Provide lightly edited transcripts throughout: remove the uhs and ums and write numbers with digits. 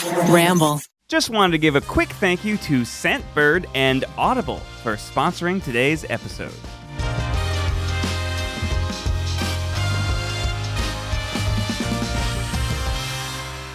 Ramble. Just wanted to give a quick thank you to Scentbird and Audible for sponsoring today's episode.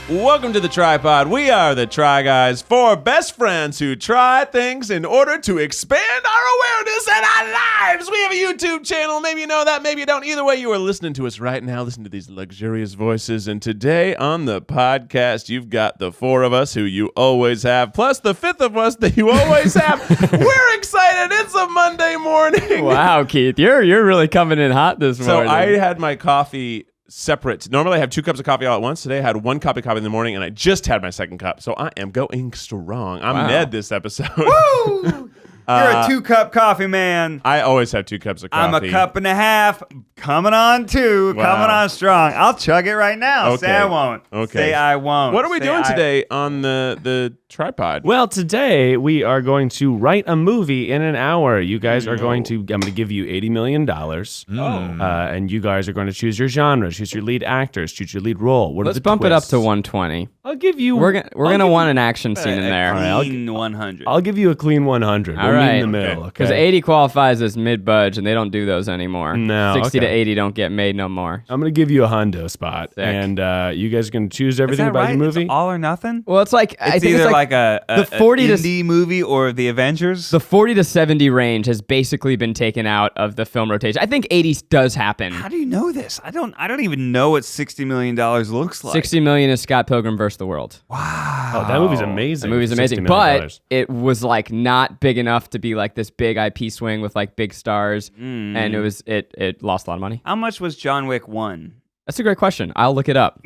Welcome to the TryPod. We are the Try Guys, four best friends who try things in order to expand our awareness and our lives. We have a YouTube channel. Maybe you know that, maybe you don't. Either way, you are listening to us right now. Listen to these luxurious voices. And today on the podcast, you've got the four of us who you always have, plus the fifth of us that you always have. We're excited. It's a Monday morning. Wow, Keith, you're really coming in hot this morning. So I had my coffee separate. Normally I have 2 cups of coffee all at once. Today I had 1 cup of coffee in the morning, and I just had my second cup. So I am going strong. I'm Ned this episode. Woo! You're a 2-cup coffee man. I always have 2 cups of coffee. I'm a cup and a half. Coming on 2. Wow. Coming on strong. I'll chug it right now. Okay. Say I won't. Okay. Say I won't. What are we doing today on the TryPod? Well, today we are going to write a movie in an hour. You guys are going to, I'm going to give you $80 million. And you guys are going to choose your genre, choose your lead actors, choose your lead role. Let's bump it up to 120. I'll give you. We're gonna want an action scene in there. Clean 100. I'll give you a clean 100. All We'll meet right. in the middle. Because Okay. 80 qualifies as mid-budge, and they don't do those anymore. No, 60 to okay. 80 don't get made no more. I'm going to give you a hundo spot, Sick. and you guys are going to choose Is everything that about right? your movie. It's all or nothing? Well, it's like I It's think either it's like a the 40 to indie movie or the Avengers. the 40 to 70 range has basically been taken out of the film rotation. I think 80 does happen. How do you know this? I don't even know what $60 million looks like. 60 million is Scott Pilgrim vs. the World. Oh, that movie's amazing. The movie's for amazing, $60 million. but it was like not big enough to be like this big IP swing with like big stars, and it lost a lot of money. How much was John Wick 1? That's a great question. I'll look it up.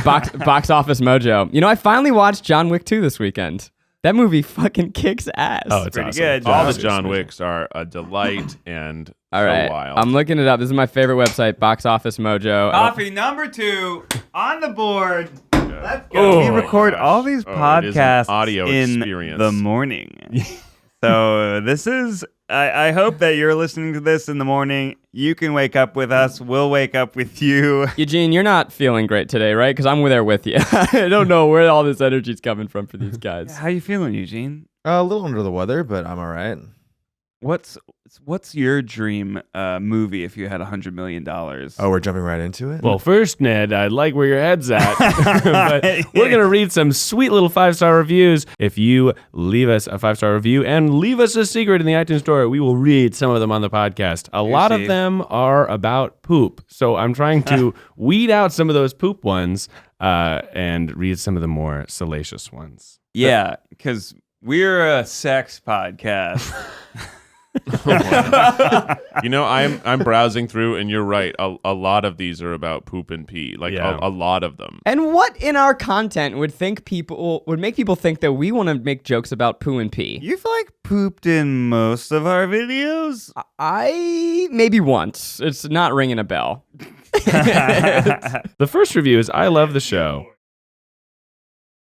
Box Office Mojo. You know, I finally watched John Wick 2 this weekend. That movie fucking kicks ass. Oh, it's Pretty awesome. good. All John the John Wicks are a delight and All right, so wild. I'm looking it up. This is my favorite website, Box Office Mojo. Coffee number 2 on the board. Let's go. Oh We my record gosh. all these Oh, it is an podcasts audio in experience. the morning. So this is, I hope that you're listening to this in the morning. You can wake up with us. We'll wake up with you. Eugene, you're not feeling great today, right? Because I'm there with you. I don't know where all this energy's coming from for these guys. How you feeling, Eugene? A little under the weather, but I'm all right. What's your dream movie if you had $100 million? Oh, we're jumping right into it? Well, first, Ned, I like where your head's at. But we're going to read some sweet little 5-star reviews. If you leave us a 5-star review and leave us a secret in the iTunes store, we will read some of them on the podcast. A lot of them are about poop. So I'm trying to weed out some of those poop ones and read some of the more salacious ones. Yeah, because we're a sex podcast. You know, I'm browsing through, and you're right. A lot of these are about poop and pee. Like Yeah. a lot of them. And what in our content would make people think that we want to make jokes about poo and pee? You've pooped in most of our videos. I maybe once. It's not ringing a bell. The first review is, I love the show.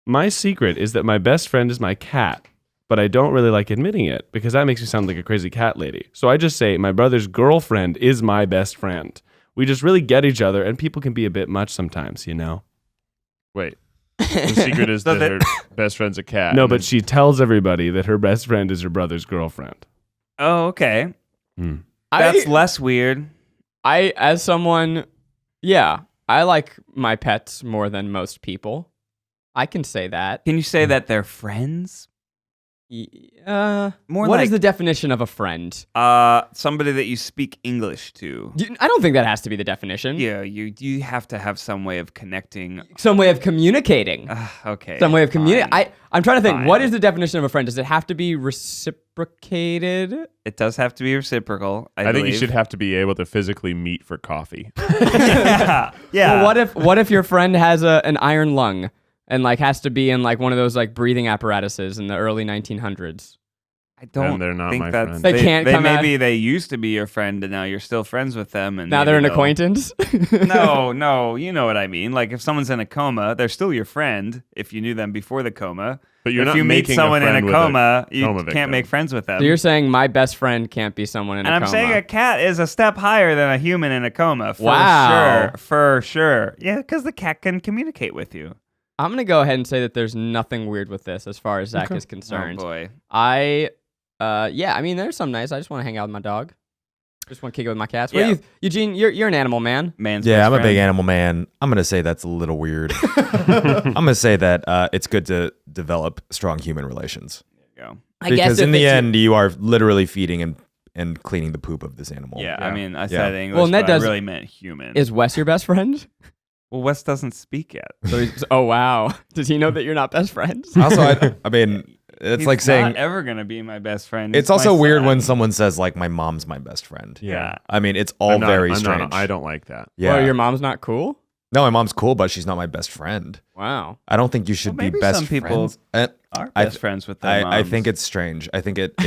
My secret is that my best friend is my cat, but I don't really like admitting it because that makes me sound like a crazy cat lady. So I just say my brother's girlfriend is my best friend. We just really get each other, and people can be a bit much sometimes, you know? Wait. The secret is that her best friend's a cat. No, but she tells everybody that her best friend is her brother's girlfriend. Oh, okay. Hmm. That's less weird. As someone, yeah, I like my pets more than most people. I can say that. Can you say that they're friends? More More what like- is the definition of a friend? Somebody that you speak English to. I don't think that has to be the definition. Yeah, you have to have some way of connecting. Some way of communicating. Okay. Some way of communicating. fine. I'm trying to think. Fine. What is the definition of a friend? Does it have to be reciprocated? It does have to be reciprocal. I think you believe. should have to be able to physically meet for coffee. Yeah. Yeah. Well, what if your friend has an iron lung and has to be in one of those breathing apparatuses in the early 1900s? I don't And they're not think my that's friend. They can't come out- maybe they used to be your friend and now you're still friends with them and Now maybe they're an they'll- acquaintance. No, you know what I mean. Like if someone's in a coma, they're still your friend if you knew them before the coma. But you're if not you meet making a someone in friend a with a coma, you coma can't victim. make friends with them. So you're saying my best friend can't be someone in and a I'm coma? saying a cat is a step higher than a human in a coma. For Wow. sure. For sure. Yeah, because the cat can communicate with you. I'm gonna go ahead and say that there's nothing weird with this as far as Zach is Oh concerned. boy. Yeah, I mean, there's some nice. I just want to hang out with my dog. Just want to kick it with my cats. What Yeah. do you, Eugene? You're an animal man. Man's Yeah, best I'm a big friend. animal man. I'm gonna say that's a little weird. I'm gonna say that it's good to develop strong human relations There you go. I guess because if in the it's- end, you are literally feeding and cleaning the poop of this animal. Yeah, I mean, I Yeah. said English, Well, and that but does- I really meant human. is Wes your best friend? Well, Wes doesn't speak yet. So oh wow, does he know that you're not best friends? Also, I mean, it's He's like saying not ever gonna be my best friend. it's He's also my weird son. when someone says like my mom's my best friend. Yeah. I mean, it's all very strange. I don't like that. Yeah. Well, your mom's not cool. No, my mom's cool, but she's not my best friend. Wow. I don't think you should Well, maybe be best some people friends. Are I best th- friends with their I moms. think it's strange. I think it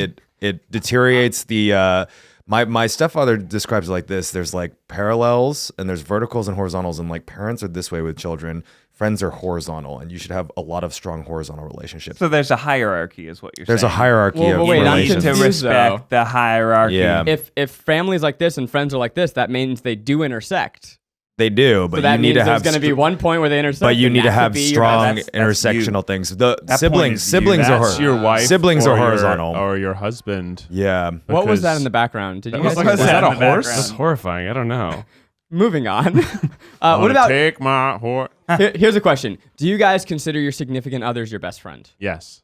deteriorates the my stepfather describes it like this. There's like parallels and there's verticals and horizontals, and like parents are this way with children, friends are horizontal, and you should have a lot of strong horizontal relationships. so. There's a hierarchy, is what you're There's a saying. hierarchy Well, of wait, I'm You need relations. to confused, respect the hierarchy. Yeah. If families like this and friends are like this, that means they do intersect. They do, but So that you need means to there's have going to be one point where they intersect. but you and need to that could have be your strong best- That's you. intersectional things. The That point siblings is you. siblings That's are Your wife, siblings or are your- horizontal. or your husband. Yeah. What was that because- in the background? Did you That guys was hear like- What's was that that in a the horse? background? That's horrifying. I don't know. Moving on. What Wanna about? take my horse? Here's a question: do you guys consider your significant others your best friend? Yes,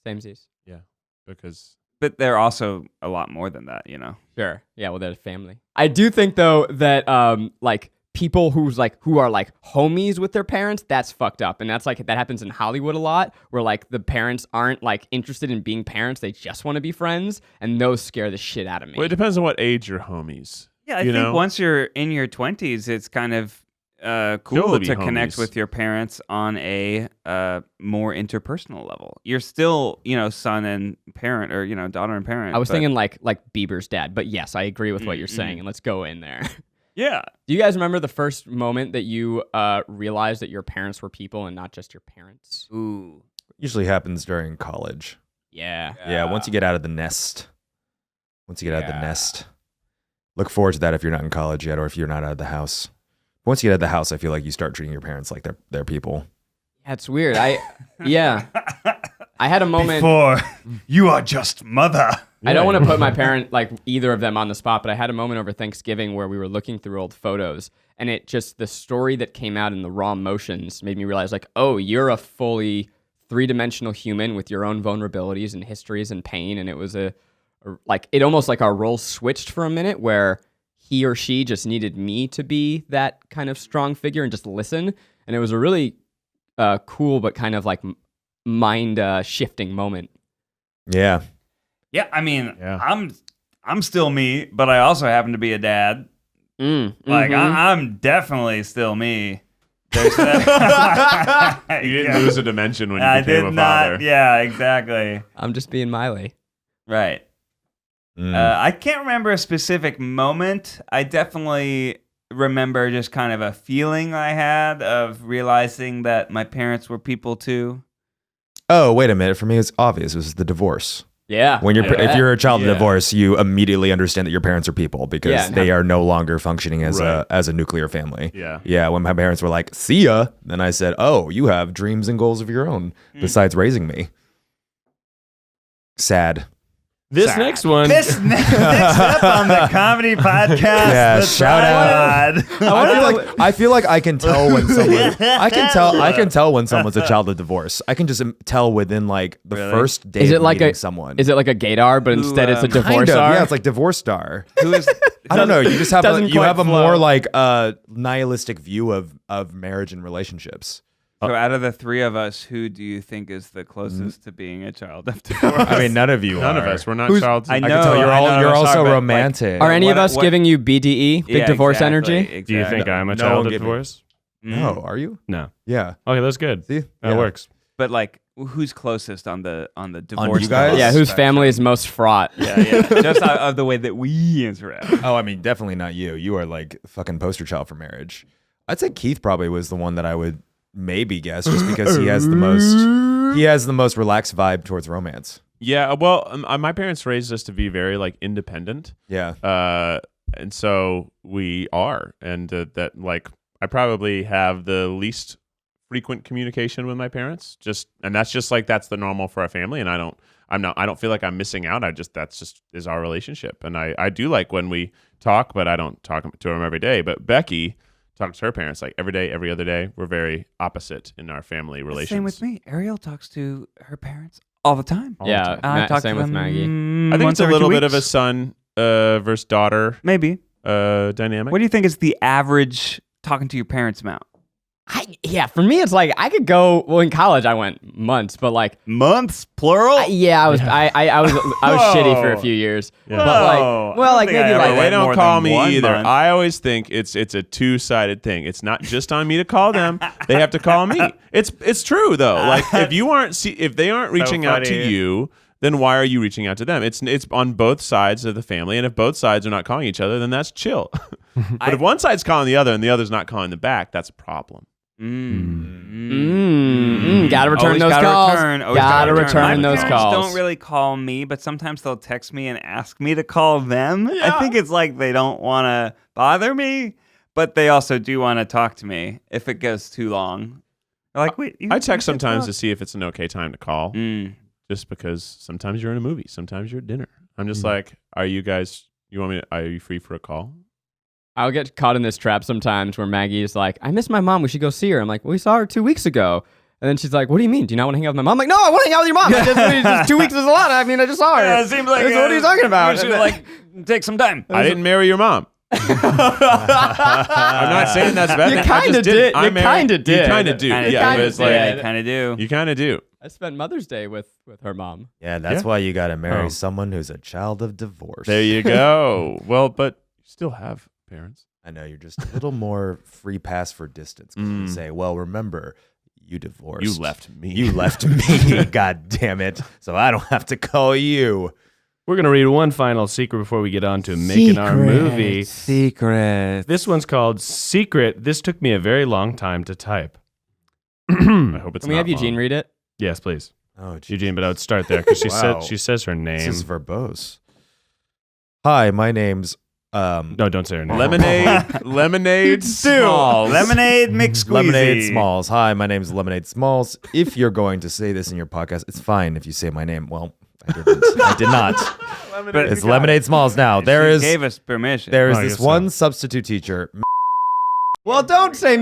Same Z's. because But they're also a lot more than that, you know. Sure. Yeah. Well, they're family. I do think though that like people who are like homies with their parents, that's fucked up, and that's like that happens in Hollywood a lot, where like the parents aren't like interested in being parents; they just want to be friends, and those scare the shit out of me. well, it depends on what age you're homies. Yeah, I You think know? once you're in your 20s, it's kind of cool Cool to be to connect homies. with your parents on a more interpersonal level. You're still, son and parent, or daughter and parent. I was but- thinking like Bieber's dad, but yes, I agree with what you're saying, and let's go in there. yeah. Do you guys remember the first moment that you realized that your parents were people and not just your parents? Ooh. Usually happens during college. Yeah. Yeah, once you get out of the nest. Once you get out of the Yeah. nest. Look forward to that if you're not in college yet or if you're not out of the house. Once you get out of the house, I feel like you start treating your parents like they're people. That's weird. I had a moment. Before, you are just mother. I don't want to put my parent, like either of them, on the spot, but I had a moment over Thanksgiving where we were looking through old photos, and it just, the story that came out in the raw emotions made me realize, like, oh, you're a fully three-dimensional human with your own vulnerabilities and histories and pain, and it was it almost like our roles switched for a minute where he or she just needed me to be that kind of strong figure and just listen, and it was a really cool but kind of like mind shifting moment. Yeah. Yeah, I mean, Yeah. I'm still me, but I also happen to be a dad. Like, I'm definitely still me. There's that. You didn't lose a dimension when you I became did a not. father. Yeah, exactly. I'm just being Miley. Right. I can't remember a specific moment. I definitely remember just kind of a feeling I had of realizing that my parents were people too. Oh, wait a minute. For me, it's obvious. It was the divorce. Yeah. When if you're a child of Yeah. divorce, you immediately understand that your parents are people because Yeah. they are no longer functioning as Right. a nuclear family. Yeah. Yeah, when my parents were like, "See ya," then I said, "Oh, you have dreams and goals of your own besides raising me." Sad. This Sad. next one. This next up on the comedy podcast. Yeah, the shout out. TryPod. I feel like I can tell when someone I can tell when someone's a child of divorce. I can just tell within like the Really? first day Is it of like meeting a someone. Is it like a gaydar, but instead it's a Kind of, divorce Yeah, it's like divorce star. Who is? I don't know. You just have doesn't you quite have a flow. more like nihilistic view of marriage and relationships. So out of the three of us, who do you think is the closest to being a child of divorce? I mean, none of you None are. of us. We're not Who's- child. I I know. can tell you're I know all what you're I'm also talking about, like- romantic. Are any of What- us what- giving you BDE, big Yeah, divorce exactly, energy? Do you exactly. think I'm a No, child don't of get me- divorce? No, are you? No. Yeah. Okay, that's good. See, That works. But like, who's closest on the divorce? you guys? Yeah, whose spectrum? family is most fraught? Yeah. Just of the way that we interact. Oh, I mean, definitely not you. You are like fucking poster child for marriage. I'd say Keith probably was the one that I would maybe guess just because he has the most relaxed vibe towards romance. Yeah. Well, my parents raised us to be very like independent. Yeah. And so we are, and that like I probably have the least frequent communication with my parents. And that's the normal for our family. And I don't feel like I'm missing out. That's just is our relationship. And I do like when we talk, but I don't talk to them every day. But Becky talks to her parents like every day, every other day. We're very opposite in our family relations. Same with me. Ariel talks to her parents all the time. Yeah, I talk same to with them Maggie. I think once it's a every 2 little bit of a weeks. son versus daughter Maybe. dynamic. What do you think is the average talking to your parents amount? For me, it's like I could go. Well, in college, I went months, but like Months, plural? I was shitty for a few years. Yeah. But Whoa. like, well, like maybe ever like They went don't more call than me 1 either. month. I always think it's a two-sided thing. It's not just on me to call them. They have to call me. It's true though. Like if they aren't reaching out to funny. you, then why are you reaching out to them? It's on both sides of the family, and if both sides are not calling each other, then that's chill. But if one side's calling the other and the other's not calling them back, that's a problem. Gotta return Always those gotta calls. Always Gotta return My those parents calls. don't really call me, but sometimes they'll text me and ask me to call them. I think it's like they don't want to bother me, but they also do want to talk to me if it goes too long. They're like, wait, I text sometimes to see if it's an okay time to call, Mm. just because sometimes you're in a movie, sometimes you're at dinner. I'm just like, are you guys? Are you free for a call? I'll get caught in this trap sometimes where Maggie is like, I miss my mom. We should go see her. I'm like, well, we saw her 2 weeks ago. And then she's like, what do you mean? Do you not want to hang out with my mom? I'm like, no, I want to hang out with your mom. Just 2 weeks is a lot. I mean, I just saw her. Yeah, it seems like What are you talking about? We should like take some time. I didn't marry your mom. I'm not saying that's bad. You I just kinda did. I You married- kinda did. You kind of do. Kinda Yeah, do. but it's Yeah, like you kind of do. you kind of do. I spent Mother's Day with her mom. Yeah, that's Yeah. why you got to marry Oh. someone who's a child of divorce. There you go. Well, but you still have parents. I know you're just a little more free pass for distance. 'Cause you say, well, remember, you divorced. You left me. You left me. God damn it. So I don't have to call you. We're going to read one final secret before we get on to making our movie. Secret. This one's called Secret. This took me a very long time to type. I hope it's Can we have not Eugene long. read it? Yes, please. Oh, geez. Eugene, but I would start there because Wow. she says her This name. is verbose. Hi, my name's No, don't say her name. Lemonade Smalls. Lemonade McSqueezy. Lemonade Smalls. Hi, my name's Lemonade Smalls. If you're going to say this in your podcast, it's fine if you say my name. Well, I didn't. I did not. But It's Lemonade Smalls now. She gave us permission. There is I this guess so. one substitute teacher. Well, don't say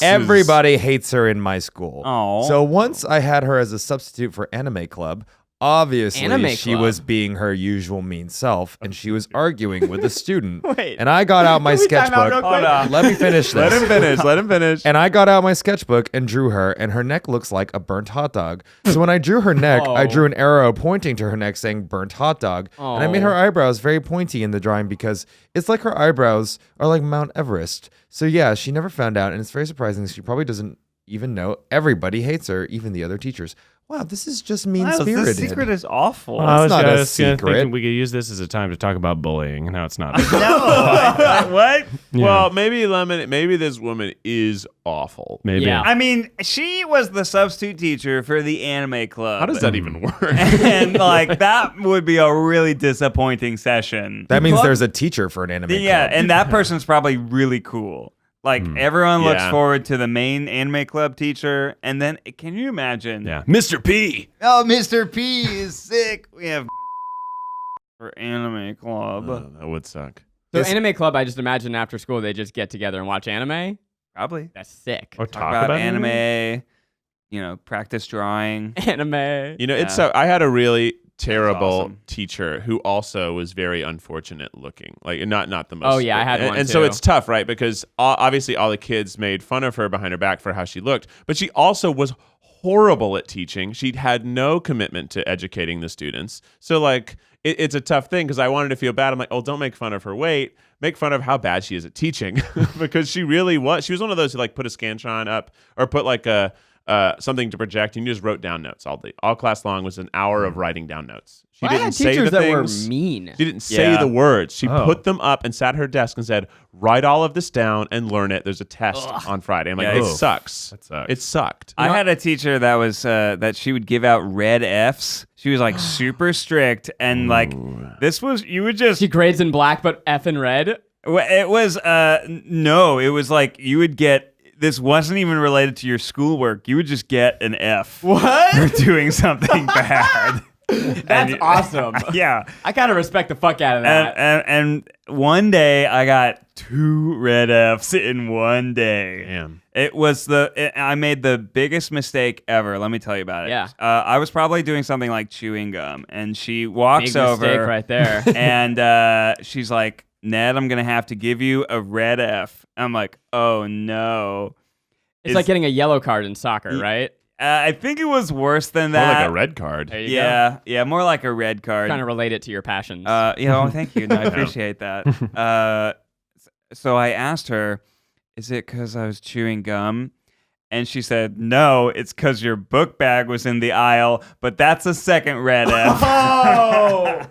Everybody hates her in my school. Oh. So once I had her as a substitute for anime club. Obviously, Anime she club. was being her usual mean self, and she was arguing with a student. Wait. And I got out my Can we time out real sketchbook. quick? Hold on. Let me finish this. Let him finish. Let him finish. And I got out my sketchbook and drew her, and her neck looks like a burnt hot dog. So when I drew her neck, I drew an arrow pointing to her neck saying burnt hot dog. And I made her eyebrows very pointy in the drawing because it's like her eyebrows are like Mount Everest. So yeah, she never found out, and it's very surprising. She probably doesn't even know everybody hates her, even the other teachers. Wow, this is just mean-spirited. This secret is awful. Well, I was not a gonna secret. think we could use this as a time to talk about bullying. No, it's not. No. What? Well, maybe this woman is awful. Maybe. Yeah. I mean, she was the substitute teacher for the anime club. How does that even work? And like that would be a really disappointing session. That means there's a teacher for an anime Yeah, club. and that person's probably really cool. Like everyone looks Yeah. forward to the main anime club teacher, and then can you imagine? Yeah. Mr. P. Oh, Mr. P is sick. We have for anime club. That would suck. So anime club, I just imagine after school they just get together and watch anime. Probably That's sick. Or talk about anime. You know, practice drawing. Anime. You know, it's so I had a really terrible awesome. teacher who also was very unfortunate looking. Like not the most. Oh, yeah, I had and, one and so too. it's tough, right? Because obviously all the kids made fun of her behind her back for how she looked, but she also was horrible at teaching. She'd had no commitment to educating the students. So like it's a tough thing because I wanted to feel bad. I'm like, oh, don't make fun of her weight. Make fun of how bad she is at teaching because she really was. She was one of those who like put a Scantron up or put like a something to project, and you just wrote down notes all day. All class long was an hour of writing down notes. She I didn't had say teachers the that were things. mean. She didn't say Yeah. the words. She Oh. put them up and sat at her desk and said, "Write all of this down and learn it. There's a test on Friday." I'm like, Yeah, it oof. sucks. That sucks. It sucked. I had a teacher that was that she would give out red Fs. She was like super strict, and like this was you would just She grades in black, but F in red. It was no. It was like you would get. This wasn't even related to your schoolwork. You would just get an F. What? For doing something bad. That's awesome. Yeah. I kind of respect the fuck out of that. And one day I got 2 red Fs in one day. Damn. I made the biggest mistake ever. Let me tell you about it. Yeah. I was probably doing something like chewing gum, and she walks Big over mistake right there. and she's like, Ned, I'm going to have to give you a red F. I'm like, oh no. It's like getting a yellow card in soccer, right? I think it was worse than More that. like a red card. There you Yeah, more like a red card. Trying to relate it to your passions. Thank you. No, I appreciate that. So I asked her, is it because I was chewing gum? And she said, no, it's because your book bag was in the aisle, but that's a second red F.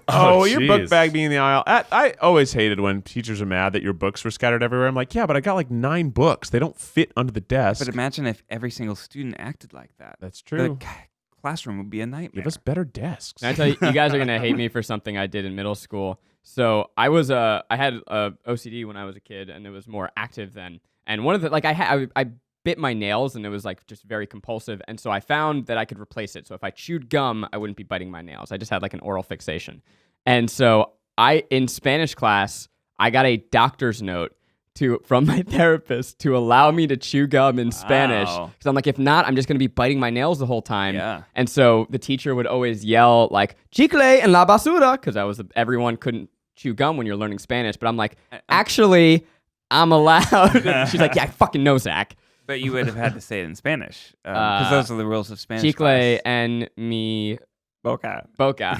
Oh, your book jeez. bag being in the aisle. I always hated when teachers are mad that your books were scattered everywhere. I'm like, yeah, but I got like 9 books. They don't fit under the desk. But imagine if every single student acted like that. That's true. The classroom would be a nightmare. Give us better desks. Can I tell you, you guys are gonna hate me for something I did in middle school. So I had OCD when I was a kid, and it was more active then. And one of the I bit my nails, and it was like just very compulsive. And so I found that I could replace it. So if I chewed gum, I wouldn't be biting my nails. I just had like an oral fixation. And so in Spanish class, I got a doctor's note from my therapist to allow me to chew gum in Spanish. Because I'm like, if not, I'm just going to be biting my nails the whole time. Yeah. And so the teacher would always yell like, chicle en la basura, because everyone couldn't chew gum when you're learning Spanish. But I'm like, actually, I'm allowed. And she's like, yeah, I fucking know, Zach. But you would have had to say it in Spanish. Because those are the rules of Spanish Chicle class. en mi Boca. boca.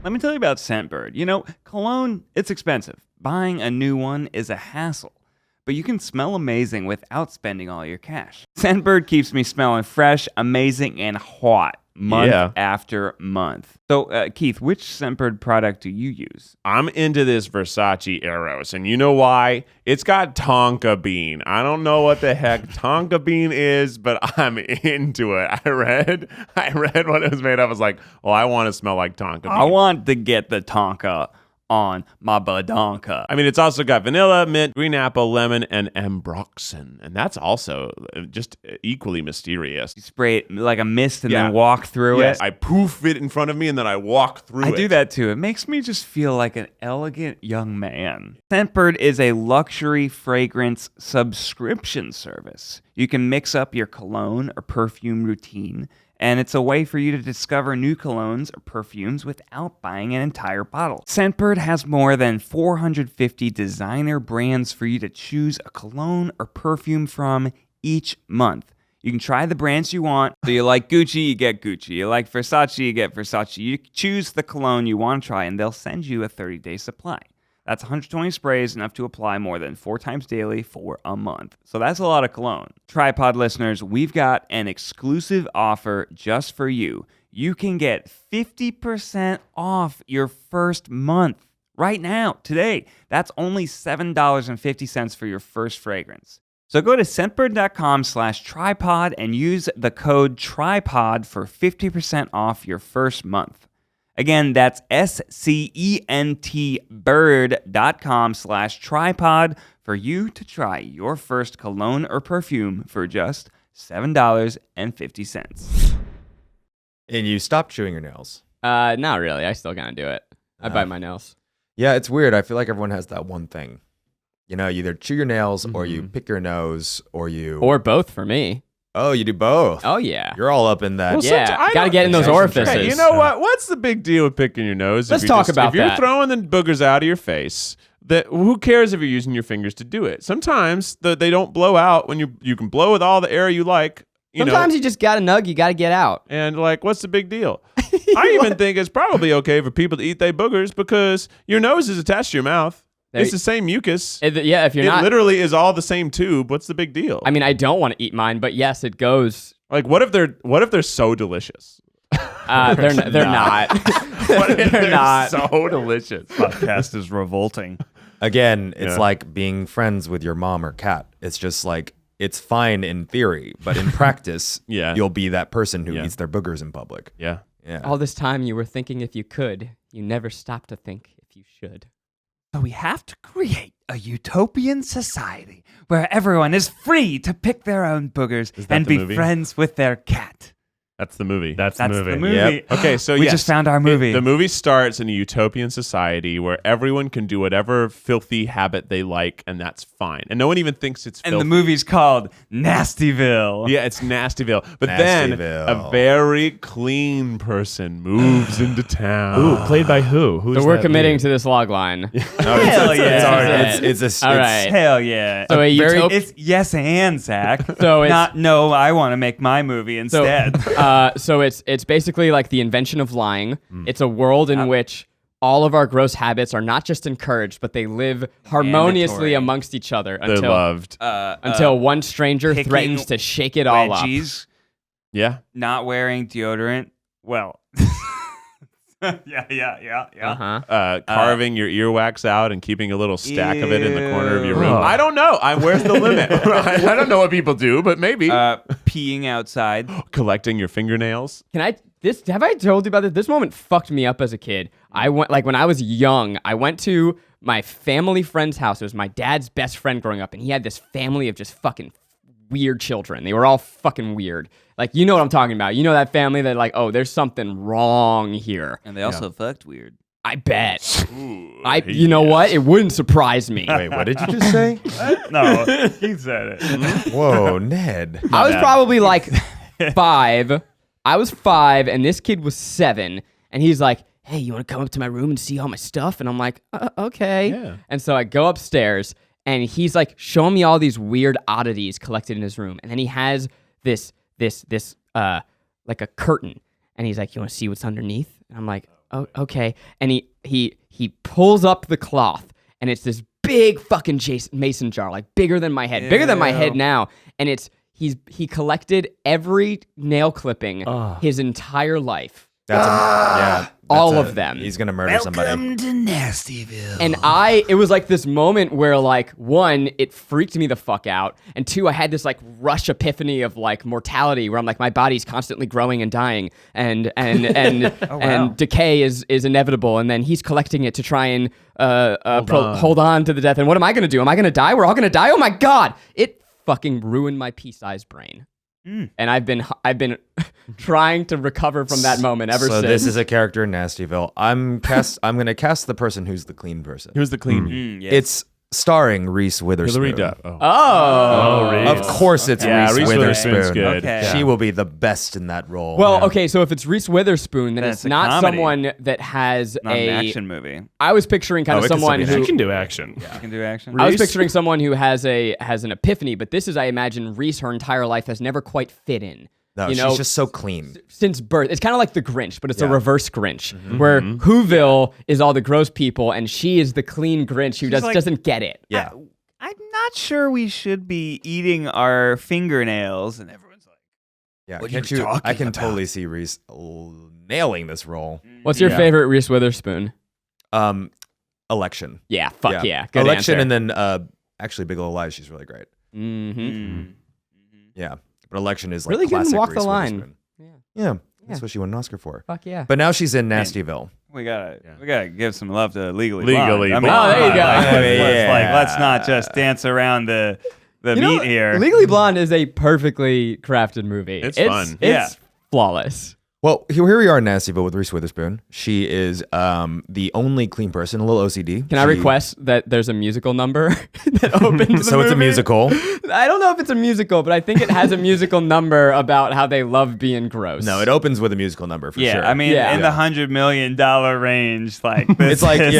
Let me tell you about Scentbird. You know, cologne, it's expensive. Buying a new one is a hassle. But you can smell amazing without spending all your cash. Scentbird keeps me smelling fresh, amazing, and hot month after month. So, Keith, which Scentbird product do you use? I'm into this Versace Eros, and you know why? It's got tonka bean. I don't know what the heck tonka bean is, but I'm into it. I read what it was made of. I was like, well, I want to smell like tonka bean. I want to get the tonka on my badonka. I mean, it's also got vanilla, mint, green apple, lemon, and ambroxan. And that's also just equally mysterious. You spray it like a mist and then walk through it. I poof it in front of me and then I walk through it. I do that too. It makes me just feel like an elegant young man. Scentbird is a luxury fragrance subscription service. You can mix up your cologne or perfume routine, and it's a way for you to discover new colognes or perfumes without buying an entire bottle. Scentbird has more than 450 designer brands for you to choose a cologne or perfume from each month. You can try the brands you want. So you like Gucci, you get Gucci. You like Versace, you get Versace. You choose the cologne you want to try, and they'll send you a 30-day supply. That's 120 sprays, enough to apply more than 4 times daily for a month. So that's a lot of cologne. TryPod listeners, we've got an exclusive offer just for you. You can get 50% off your first month right now, today. That's only $7.50 for your first fragrance. So go to scentbird.com/TryPod and use the code TryPod for 50% off your first month. Again, that's scentbird.com/TryPod for you to try your first cologne or perfume for just $7.50. And you stop chewing your nails. Not really. I still gotta do it. I bite my nails. Yeah, it's weird. I feel like everyone has that one thing. You know, you either chew your nails or you pick your nose or you... Or both for me. Oh, you do both. Oh, yeah. You're all up in that. Well, Yeah, I gotta don't- get in those orifices. Hey, you know what? What's the big deal with picking your nose? Let's talk about If you're that. throwing the boogers out of your face, who cares if you're using your fingers to do it? Sometimes they don't blow out when you can blow with all the air you like. Sometimes you just got a nug you gotta get out. And like, what's the big deal? I even think it's probably okay for people to eat their boogers because your nose is attached to your mouth. It's the same mucus. Yeah, if you're not... It literally is all the same tube. What's the big deal? I mean, I don't want to eat mine, but yes, it goes... Like, what if they're so delicious? They're not. What if They're not. so delicious? Podcast is revolting. Again, it's Yeah. like being friends with your mom or cat. It's just like, it's fine in theory, but in practice, you'll be that person who eats their boogers in public. Yeah. Yeah. All this time you were thinking if you could, you never stopped to think if you should. So we have to create a utopian society where everyone is free to pick their own boogers and the be movie? friends with their cat. That's the movie. That's the movie. the movie. Yep. Okay, so We yes, just found our movie. The movie starts in a utopian society where everyone can do whatever filthy habit they like, and that's fine. And no one even thinks it's And filthy. the movie's called Nastyville. Yeah, it's Nast Evil. But then Nastyville. a very clean person moves into town. Ooh, played by who? Who's So we're that committing lead? to this log line. Hell yeah. It's All right. Hell yeah. So a very- utop- It's yes and Zach. So it's- not no. I want to make my movie instead. So it's basically like the invention of lying. It's a world in which all of our gross habits are not just encouraged, but they live harmoniously Mandatory. amongst each other They're loved. until one stranger picking threatens to shake it all up. Wedgies, Yeah. not wearing deodorant. Well, yeah. Uh-huh. Carving your earwax out and keeping a little stack of it in the corner of your room. Ew. I don't know. Where's the limit? I don't know what people do, but maybe. Peeing outside. Collecting your fingernails. Have I told you about this? This moment fucked me up as a kid. I went when I was young, I went to my family friend's house. It was my dad's best friend growing up, and he had this family of just fucking weird children. They were all fucking weird. Like, you know what I'm talking about. You know that family that like, oh, there's something wrong here. And they also fucked weird. I bet. You know what? It wouldn't surprise me. Wait, what did you just say? No, he said it. Whoa, Ned. I was probably like 5. I was 5, and this kid was 7, and he's like, hey, you want to come up to my room and see all my stuff? And I'm like, okay. Yeah. And so I go upstairs, and he's like showing me all these weird oddities collected in his room. And then he has this like a curtain, and he's like, you want to see what's underneath? And I'm like, oh, okay. And he pulls up the cloth, and it's this big fucking mason jar, like bigger than my head, bigger than my head now. And he collected every nail clipping his entire life. That's All of them. He's gonna murder somebody. to Nastyville. And it was like this moment where like, 1, it freaked me the fuck out. And 2, I had this like rush epiphany of like mortality where I'm like, my body's constantly growing and dying and and decay is inevitable. And then he's collecting it to try and hold on to the death. And what am I going to do? Am I going to die? We're all going to die? Oh my God. It fucking ruined my pea-sized brain. And I've been trying to recover from that moment ever So since. this is a character in Nastyville. I'm gonna cast the person who's the clean person. Who's the clean? Yes. It's starring Reese Witherspoon. Hillary Duff. Oh. Oh. Reese. Of course, it's Yeah, Reese Reese Witherspoon. Witherspoon's good. Okay. She will be the best in that role. Well, okay, so if it's Reese Witherspoon, then Then it's it's a not comedy. someone that has not an action movie. I was picturing kind Oh, of it can still someone be an who She can do action. You can do action. I was Reese? picturing someone who has an epiphany, but this is, I imagine, Reese her entire life has never quite fit in. no, you she's know, just so clean. since birth. It's kind of like the Grinch, but it's a Yeah. reverse Grinch, where Whoville is all the gross people and she is the clean Grinch who like- doesn't get it. Yeah. I'm not sure we should be eating our fingernails, and everyone's like, Yeah, What can't you you? I talking can about? totally see Reese nailing this role. What's your Yeah. favorite Reese Witherspoon? Election. Yeah, fuck yeah. Good Election, answer. and then actually Big Little Lies. She's really great. Mm-hmm. Yeah, but Election is like Really good in classic Walk the Reese Line. Witherspoon. Yeah, that's what she won an Oscar for. Fuck yeah. But now she's in Nastyville. we gotta give some love to Legally Legally Blonde. Blonde. Oh, there you go. Let's not just dance around the You know, meat here. Legally Blonde is a perfectly crafted movie. It's fun. It's flawless. Well, here we are in Nastyville with Reese Witherspoon. She is the only clean person, a little OCD. Can I request that there's a musical number that opens the So it's a movie? musical. I don't know if it's a musical, but I think it has a musical number about how they love being gross. No, it opens with a musical number for yeah, sure. I mean, Yeah. in the $100 million range, like this it's like is,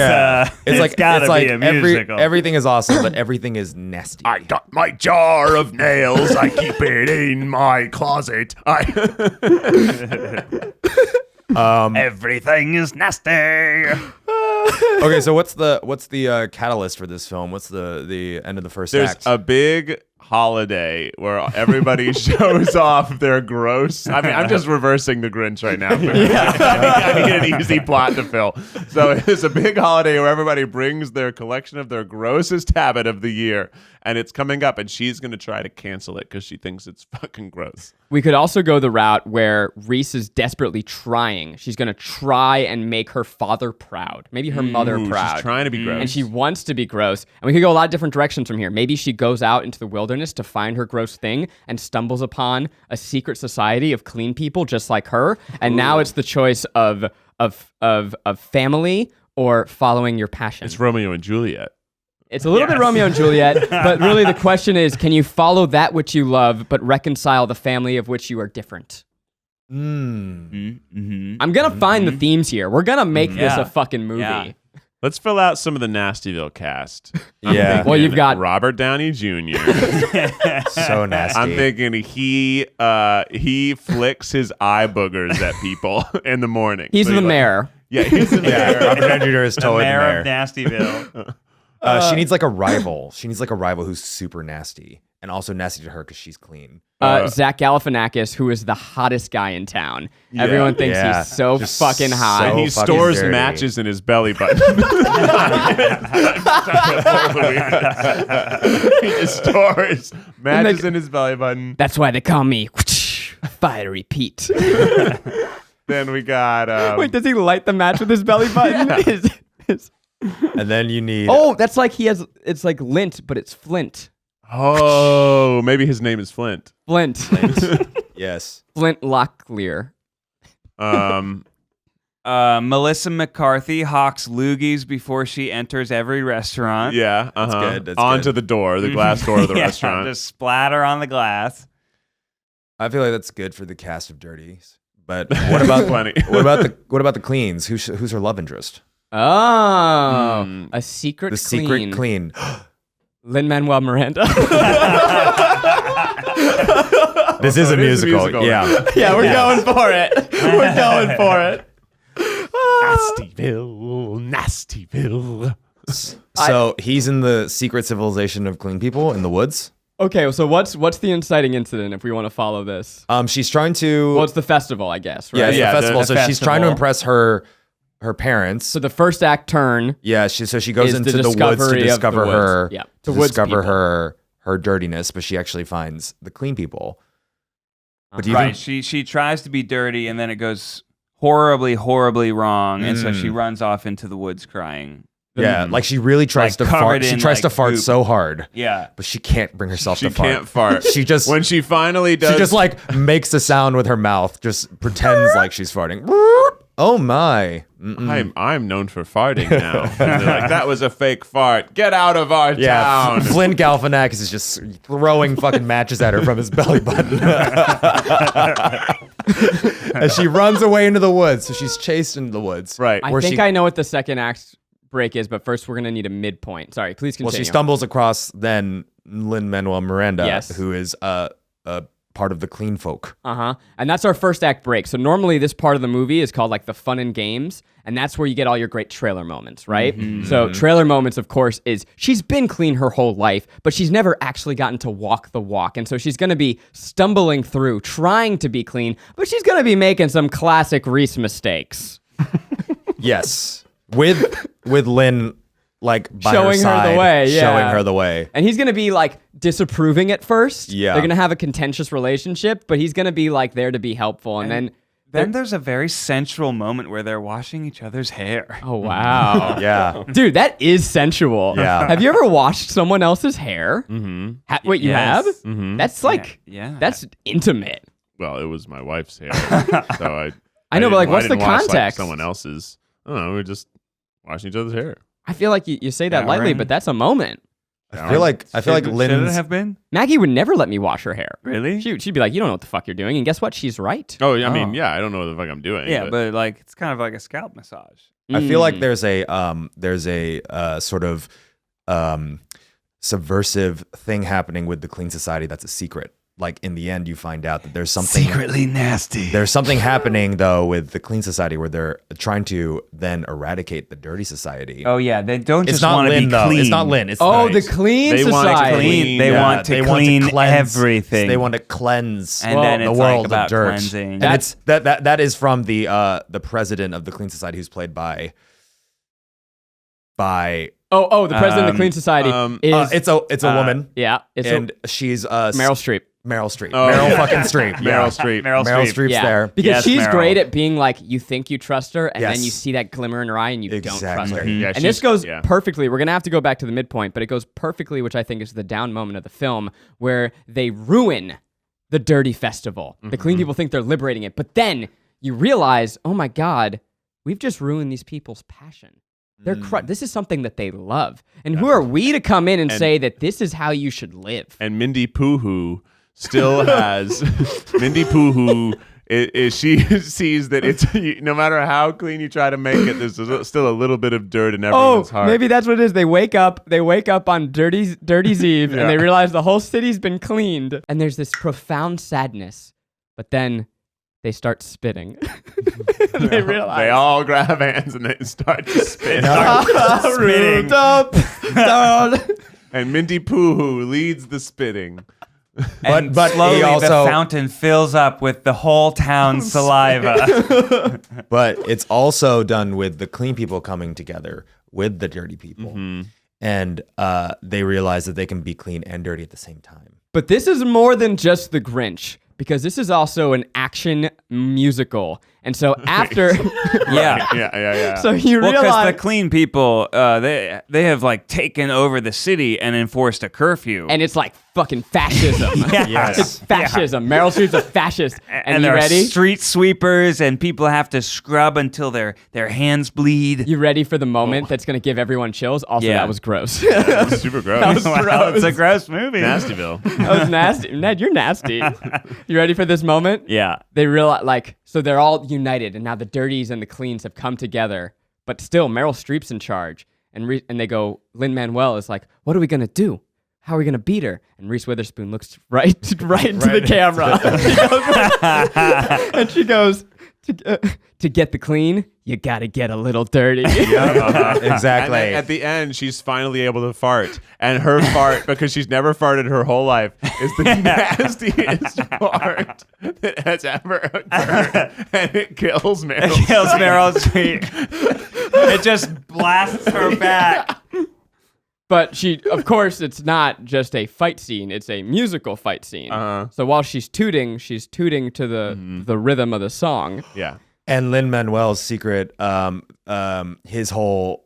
it's gotta like be a musical. everything is awesome, but everything is nasty. I got my jar of nails. I keep it in my closet. Everything is nasty. Okay, so what's the catalyst for this film? What's the end of the first There's act? a big holiday where everybody shows off their gross. I mean, I'm just reversing the Grinch right now. I need an easy plot to fill. So it's a big holiday where everybody brings their collection of their grossest habit of the year, and it's coming up, and she's going to try to cancel it because she thinks it's fucking gross. We could also go the route where Reese is desperately trying. She's going to try and make her father proud. Maybe her mother proud. She's trying to be gross. And she wants to be gross. And we could go a lot of different directions from here. Maybe she goes out into the wilderness to find her gross thing and stumbles upon a secret society of clean people just like her. And now it's the choice of family or following your passion. It's Romeo and Juliet. It's a little bit Romeo and Juliet, but really the question is, can you follow that which you love, but reconcile the family of which you are different? I'm going to find the themes here. We're going to make this a fucking movie. Yeah. Let's fill out some of the Nast Evil cast. Yeah. Well, you've got Robert Downey Jr. So nasty. I'm thinking he flicks his eye boogers at people in the morning. He's the mayor. Yeah, he's the mayor. Robert Downey Jr. is totally the Mayor mayor. of Nastyville. She needs like a rival. She needs like a rival who's super nasty and also nasty to her because she's clean. Zach Galifianakis, who is the hottest guy in town. Everyone thinks he's so Just fucking hot. so And he fucking stores dirty. matches in his belly button. He just stores matches in his belly button. That's why they call me Fiery Pete. Then we got... Wait, does he light the match with his belly button? And then you need. Oh, that's like it's like lint, but it's Flint. Oh, maybe his name is Flint. Flint. Yes. Flint Locklear. Melissa McCarthy hawks loogies before she enters every restaurant. Yeah, good, that's onto good. the door, the glass door of the Yeah, restaurant. just splatter on the glass. I feel like that's good for the cast of Dirties. But what about Plenty. what about the cleans? Who's her love interest? Oh, a secret The clean. secret clean. Lin Manuel-Miranda. This is a it is a musical. musical. Yeah. Yeah, we're going for it. We're going for it. Nastyville. So he's in the secret civilization of clean people in the woods. Okay, so what's the inciting incident if we want to follow this? She's trying to. Well, it's the festival, I guess, right? yeah, it's Yeah, the festival. the So she's trying to festival. impress her parents. So the first act turn Yeah, she goes is into the the woods to discovery of the discover woods. her Yeah, to the woods discover people. her dirtiness, but she actually finds the clean people. But do you Right. think, She tries to be dirty, and then it goes horribly, horribly wrong, and so she runs off into the woods crying. yeah, like she really tries Like to covered fart. She in, tries to like, fart goop. so hard, Yeah. but she can't bring herself She to fart. can't fart. She just When she finally does... she just like makes a sound with her mouth, just pretends like she's farting. Oh my. I'm known for farting now. And they're like, that was a fake fart. Get out of our Yeah, town. Flynn Galifianakis is just throwing fucking matches at her from his belly button. And she runs away into the woods. So she's chased into the woods. Right. I Where think she- I know what the second act break is, but first we're going to need a midpoint. Sorry, please Well, continue. she stumbles across then Lin Manuel-Miranda, Yes. who is a part of the clean folk. Uh-huh. And that's our first act break. So normally this part of the movie is called like the fun and games, and that's where you get all your great trailer moments, right? So trailer moments, of course, is she's been clean her whole life, but she's never actually gotten to walk the walk. And so she's going to be stumbling through, trying to be clean, but she's going to be making some classic Reese mistakes. Yes. With Lin like by Showing her her the side, way, yeah. showing her the way. And he's going to be like disapproving at first. Yeah. They're going to have a contentious relationship, but he's going to be like there to be helpful. And then Then there's a very sensual moment where they're washing each other's hair. oh, wow. Yeah. Dude, that is sensual. Yeah. Have you ever washed someone else's hair? Mm-hmm. Wait, you Yes. have? Mm-hmm. That's like, Yeah. that's intimate. Well, it was my wife's hair. So I know, but like, didn't- what's I the didn't wash, like, context? someone else's. I don't know. We were just washing each other's hair. I feel like you say that lightly, Showering. but that's a moment. I feel like Should it Lin's have been? Maggie would never let me wash her hair. Really? She'd be like, you don't know what the fuck you're doing. And guess what? She's right. Oh, I mean, yeah, I don't know what the fuck I'm doing. Yeah, but like it's kind of like a scalp massage. I feel like there's a sort of subversive thing happening with the clean society that's a secret. like in the end, you find out that there's something secretly nasty. There's something happening though with the Clean Society where they're trying to then eradicate the Dirty Society. Oh yeah, they don't It's just not want to Lin be though. clean. It's not Lin. It's the Clean They want to Society. clean. They Yeah, want to they clean want to cleanse everything. They want to cleanse And then the it's world like about of dirt. cleansing. And it's that is from the president of the Clean Society, who's played by Oh, the president of the Clean Society is it's a woman. yeah, She's Meryl Streep. Meryl Streep. Oh, Meryl yeah. fucking Streep. Meryl Streep. Meryl Meryl Streep. Streep's there. Because Yes, she's Meryl. great at being like, you think you trust her, and then Yes. you see that glimmer in her eye, and you don't trust Exactly. her. Yeah, And she's- this goes yeah. perfectly. We're gonna have to go back to the midpoint, but it goes perfectly, which I think is the down moment of the film, where they ruin the dirty festival. The clean people think they're liberating it, but then you realize, oh my God, we've just ruined these people's passion. They're this is something that they love, and who are we to come in and say that this is how you should live? And Mindy Pooh still has Mindy Pooh. She sees that it's no matter how clean you try to make it, there's still a little bit of dirt in everyone's heart. Maybe that's what it is. They wake up on Dirty's Eve, and they realize the whole city's been cleaned, and there's this profound sadness. But then they start spitting. They realize They all grab hands and they start to spit. Spitting. And Mindy Pooh leads the spitting. And But slowly he also- the fountain fills up with the whole town's saliva. But it's also done with the clean people coming together with the dirty people. And they realize that they can be clean and dirty at the same time. But this is more than just the Grinch, because this is also an action musical. And so after, Yeah. Yeah. so you Well, because realize, the clean people, they have like taken over the city and enforced a curfew. and it's like fucking fascism. Yes. It's fascism. Meryl Streep's a fascist. And you there ready? are street sweepers, and people have to scrub until their hands bleed. You ready for the moment that's going to give everyone chills? Also, Yeah. that was gross. That's super gross. That was Wow, gross. it's a gross movie. Nastyville. That was nasty. Ned, you're nasty. You ready for this moment? Yeah. They realize, so they're all united, and now the dirties and the cleans have come together. But still, Meryl Streep's in charge, and they go. Lin Manuel is like, "What are we gonna do? How are we gonna beat her?" And Reese Witherspoon looks right into the camera, and she goes, "To get the clean, you gotta get a little dirty." Exactly. And at the end, she's finally able to fart. And her fart, because she's never farted her whole life, is the nastiest fart that has ever occurred. And it kills Meryl. It kills Meryl Streep. It just blasts her back. But of course, it's not just a fight scene; it's a musical fight scene. So while she's tooting to the rhythm of the song. Yeah. And Lin Manuel's secret, his whole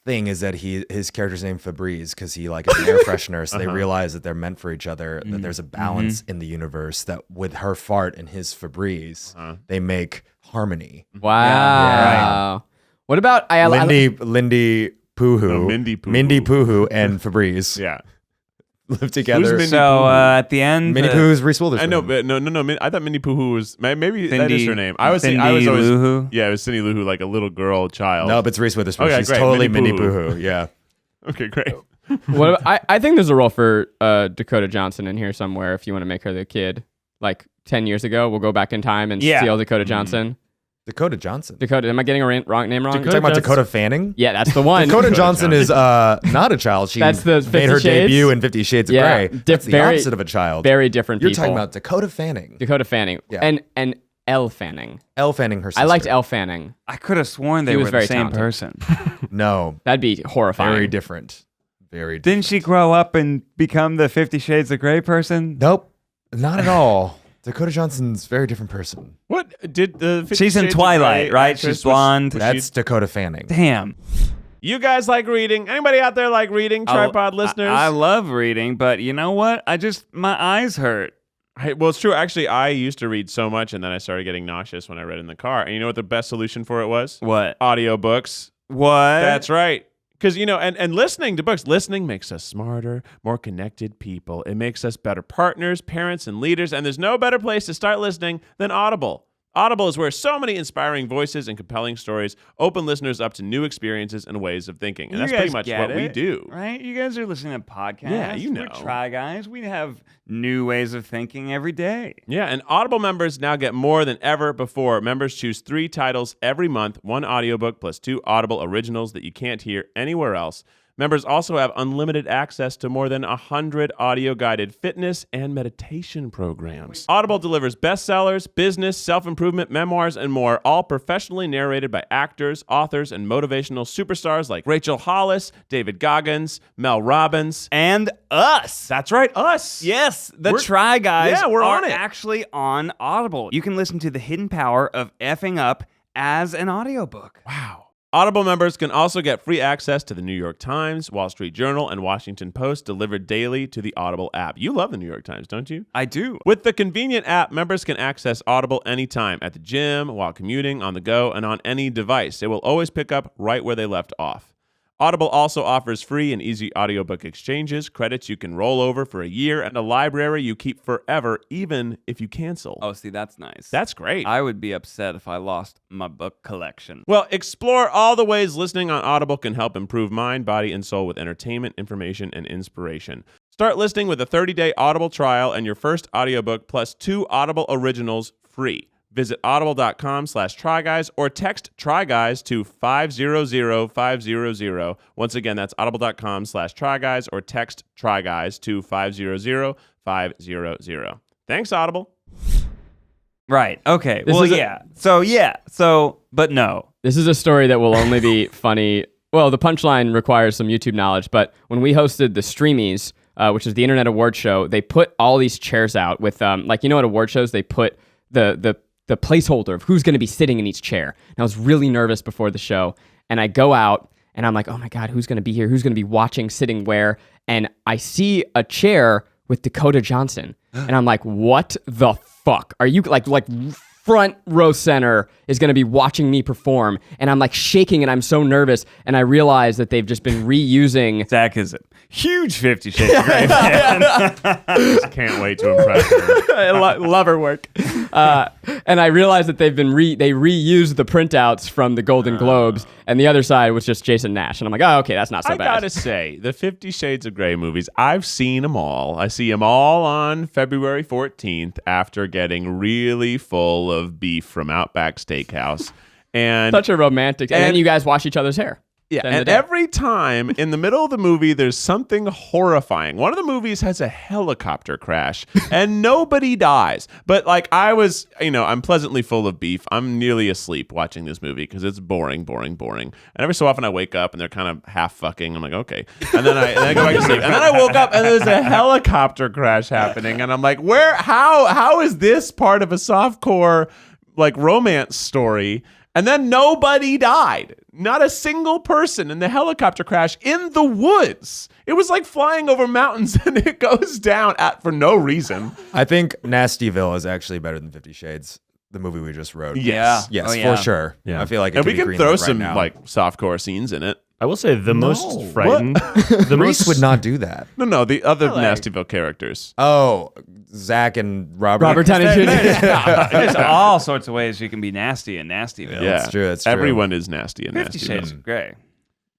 thing is that his character's named Febreze because he like is an air freshener. So they realize that they're meant for each other. That there's a balance in the universe. That with her fart and his Febreze, they make harmony. Wow. Yeah, What about Lindy Pooh, No, Mindy Pooh. Mindy Pooh, and Febreze Yeah. live together. Mindy So Pooh? at the end, Minnie Pooh's Reese Witherspoon. I know, but no. I thought Mindy Pooh was maybe that Cindy- is her name. I was Cindy always Lou Who? yeah, it was Cindy Lou Who, like a little girl child. No, but it's Reese Witherspoon. Okay, She's great. totally Minnie Minnie Pooh. Pooh. Yeah. Okay, great. I think there's a role for Dakota Johnson in here somewhere if you want to make her the kid. Like 10 years ago, we'll go back in time and Yeah. steal Dakota Johnson. Dakota Johnson. Dakota, am I getting a wrong name wrong? You're talking about Dakota Fanning? Yeah, that's the one. Dakota Johnson is not a child. She That's the made her 50 Shades? debut in 50 Shades of Yeah, Grey. That's the very- opposite of a child. Very different You're people. talking about Dakota Fanning. Dakota Fanning. Yeah. And Elle Fanning. Elle Fanning, her sister. I liked Elle Fanning. I could have sworn they He were was the very same talented. person. No, That'd be horrifying. very different. Very different. Didn't she grow up and become the 50 Shades of Grey person? Nope, not at all. Dakota Johnson's a very different person. What did the 50 She's in Shades of Twilight, Grey right? actress She's blonde. was That's she- Dakota Fanning. Damn. You guys like reading? Anybody out there like reading? TryPod listeners? I love reading, but you know what? My eyes hurt. Well, it's true. Actually, I used to read so much, and then I started getting nauseous when I read in the car. And you know what the best solution for it was? What? Audiobooks. What? That's right. Because, and listening to books, listening makes us smarter, more connected people. It makes us better partners, parents, and leaders. And there's no better place to start listening than Audible. Audible is where so many inspiring voices and compelling stories open listeners up to new experiences and ways of thinking. And that's pretty much what we do. Right? You guys are listening to podcasts. Yeah, you know. We're Try Guys. We have new ways of thinking every day. Yeah, and Audible members now get more than ever before. Members choose 3 titles every month, 1 audiobook plus 2 Audible originals that you can't hear anywhere else. Members also have unlimited access to more than 100 audio-guided fitness and meditation programs. Audible delivers bestsellers, business, self-improvement, memoirs, and more, all professionally narrated by actors, authors, and motivational superstars like Rachel Hollis, David Goggins, Mel Robbins. And us. That's right, us. Yes, the Try Guys we're are on it. actually on Audible. You can listen to The Hidden Power of Effing Up as an audiobook. Wow. Audible members can also get free access to the New York Times, Wall Street Journal, and Washington Post delivered daily to the Audible app. You love the New York Times, don't you? I do. With the convenient app, members can access Audible anytime, at the gym, while commuting, on the go, and on any device. It will always pick up right where they left off. Audible also offers free and easy audiobook exchanges, credits you can roll over for a year, and a library you keep forever, even if you cancel. Oh, see, that's nice. That's great. I would be upset if I lost my book collection. Well, explore all the ways listening on Audible can help improve mind, body, and soul with entertainment, information, and inspiration. Start listening with a 30-day Audible trial and your first audiobook plus 2 Audible originals free. Visit audible.com/tryguys or text tryguys to 500500. Once again, that's audible.com/tryguys or text tryguys to 500500. Thanks, Audible. Right. Okay. This well, is but no. This is a story that will only be funny. Well, the punchline requires some YouTube knowledge, but when we hosted the Streamies, which is the Internet Award Show, they put all these chairs out with, at award shows, they put the placeholder of who's going to be sitting in each chair. And I was really nervous before the show. And I go out and I'm like, oh my God, who's going to be here? Who's going to be watching, sitting where? And I see a chair with Dakota Johnson. And I'm like, what the fuck? Are you like front row center is going to be watching me perform? And I'm like shaking and I'm so nervous. And I realize that they've just been reusing. Zach is a huge 50 Shades of Grey fan. Just can't wait to impress her. I love her work. And I realized that they reused the printouts from the Golden Globes, and the other side was just Jason Nash. And I'm like, oh, okay, that's not so bad. I gotta say, the 50 Shades of Grey movies, I've seen them all. I see them all on February 14th after getting really full of beef from Outback Steakhouse. And such a romantic. And then you guys wash each other's hair. Yeah, and every time in the middle of the movie, there's something horrifying. One of the movies has a helicopter crash, and nobody dies. But like I'm pleasantly full of beef. I'm nearly asleep watching this movie because it's boring. And every so often I wake up and they're kind of half fucking. I'm like, okay. And then I go back to sleep. And then I woke up and there's a helicopter crash happening. And I'm like, how is this part of a softcore like romance story? And then nobody died. Not a single person in the helicopter crash in the woods. It was like flying over mountains and it goes down for no reason. I think Nast Evil is actually better than 50 Shades, the movie we just wrote. Yes. Yes, yeah. for sure. Yeah. I feel like it And could we be can greenlit throw right some now. like softcore scenes in it. I will say the most frightened. The Reese most would not do that. No, the other Nasty Evil characters. Oh, Zach and Robert. Robert Downey Jr. There's all sorts of ways you can be nasty and Nastyville. Yeah, That's true, that's true. Everyone is nasty and 50 nasty. Shades of Grey.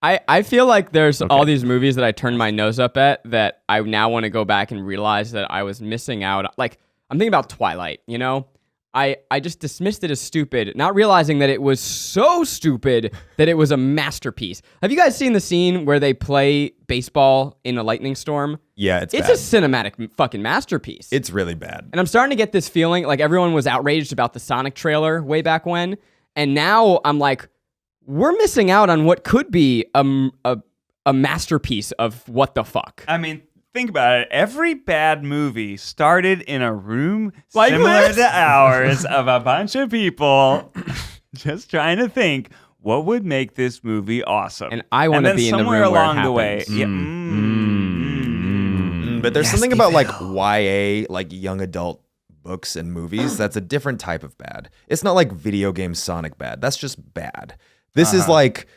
I feel like there's all these movies that I turned my nose up at that I now want to go back and realize that I was missing out. Like, I'm thinking about Twilight, you know? I just dismissed it as stupid, not realizing that it was so stupid that it was a masterpiece. Have you guys seen the scene where they play baseball in a lightning storm? Yeah, it's a bad. cinematic fucking masterpiece. It's really bad. And I'm starting to get this feeling like everyone was outraged about the Sonic trailer way back when, and now I'm like, we're missing out on what could be a masterpiece of what the fuck. I mean, think about it. Every bad movie started in a room Like similar this? to ours of a bunch of people just trying to think what would make this movie awesome. And I want to be in the room somewhere where it along the way. happens. Yeah, But there's something about like YA, like young adult books and movies that's a different type of bad. It's not like video game Sonic bad. That's just bad. This is like,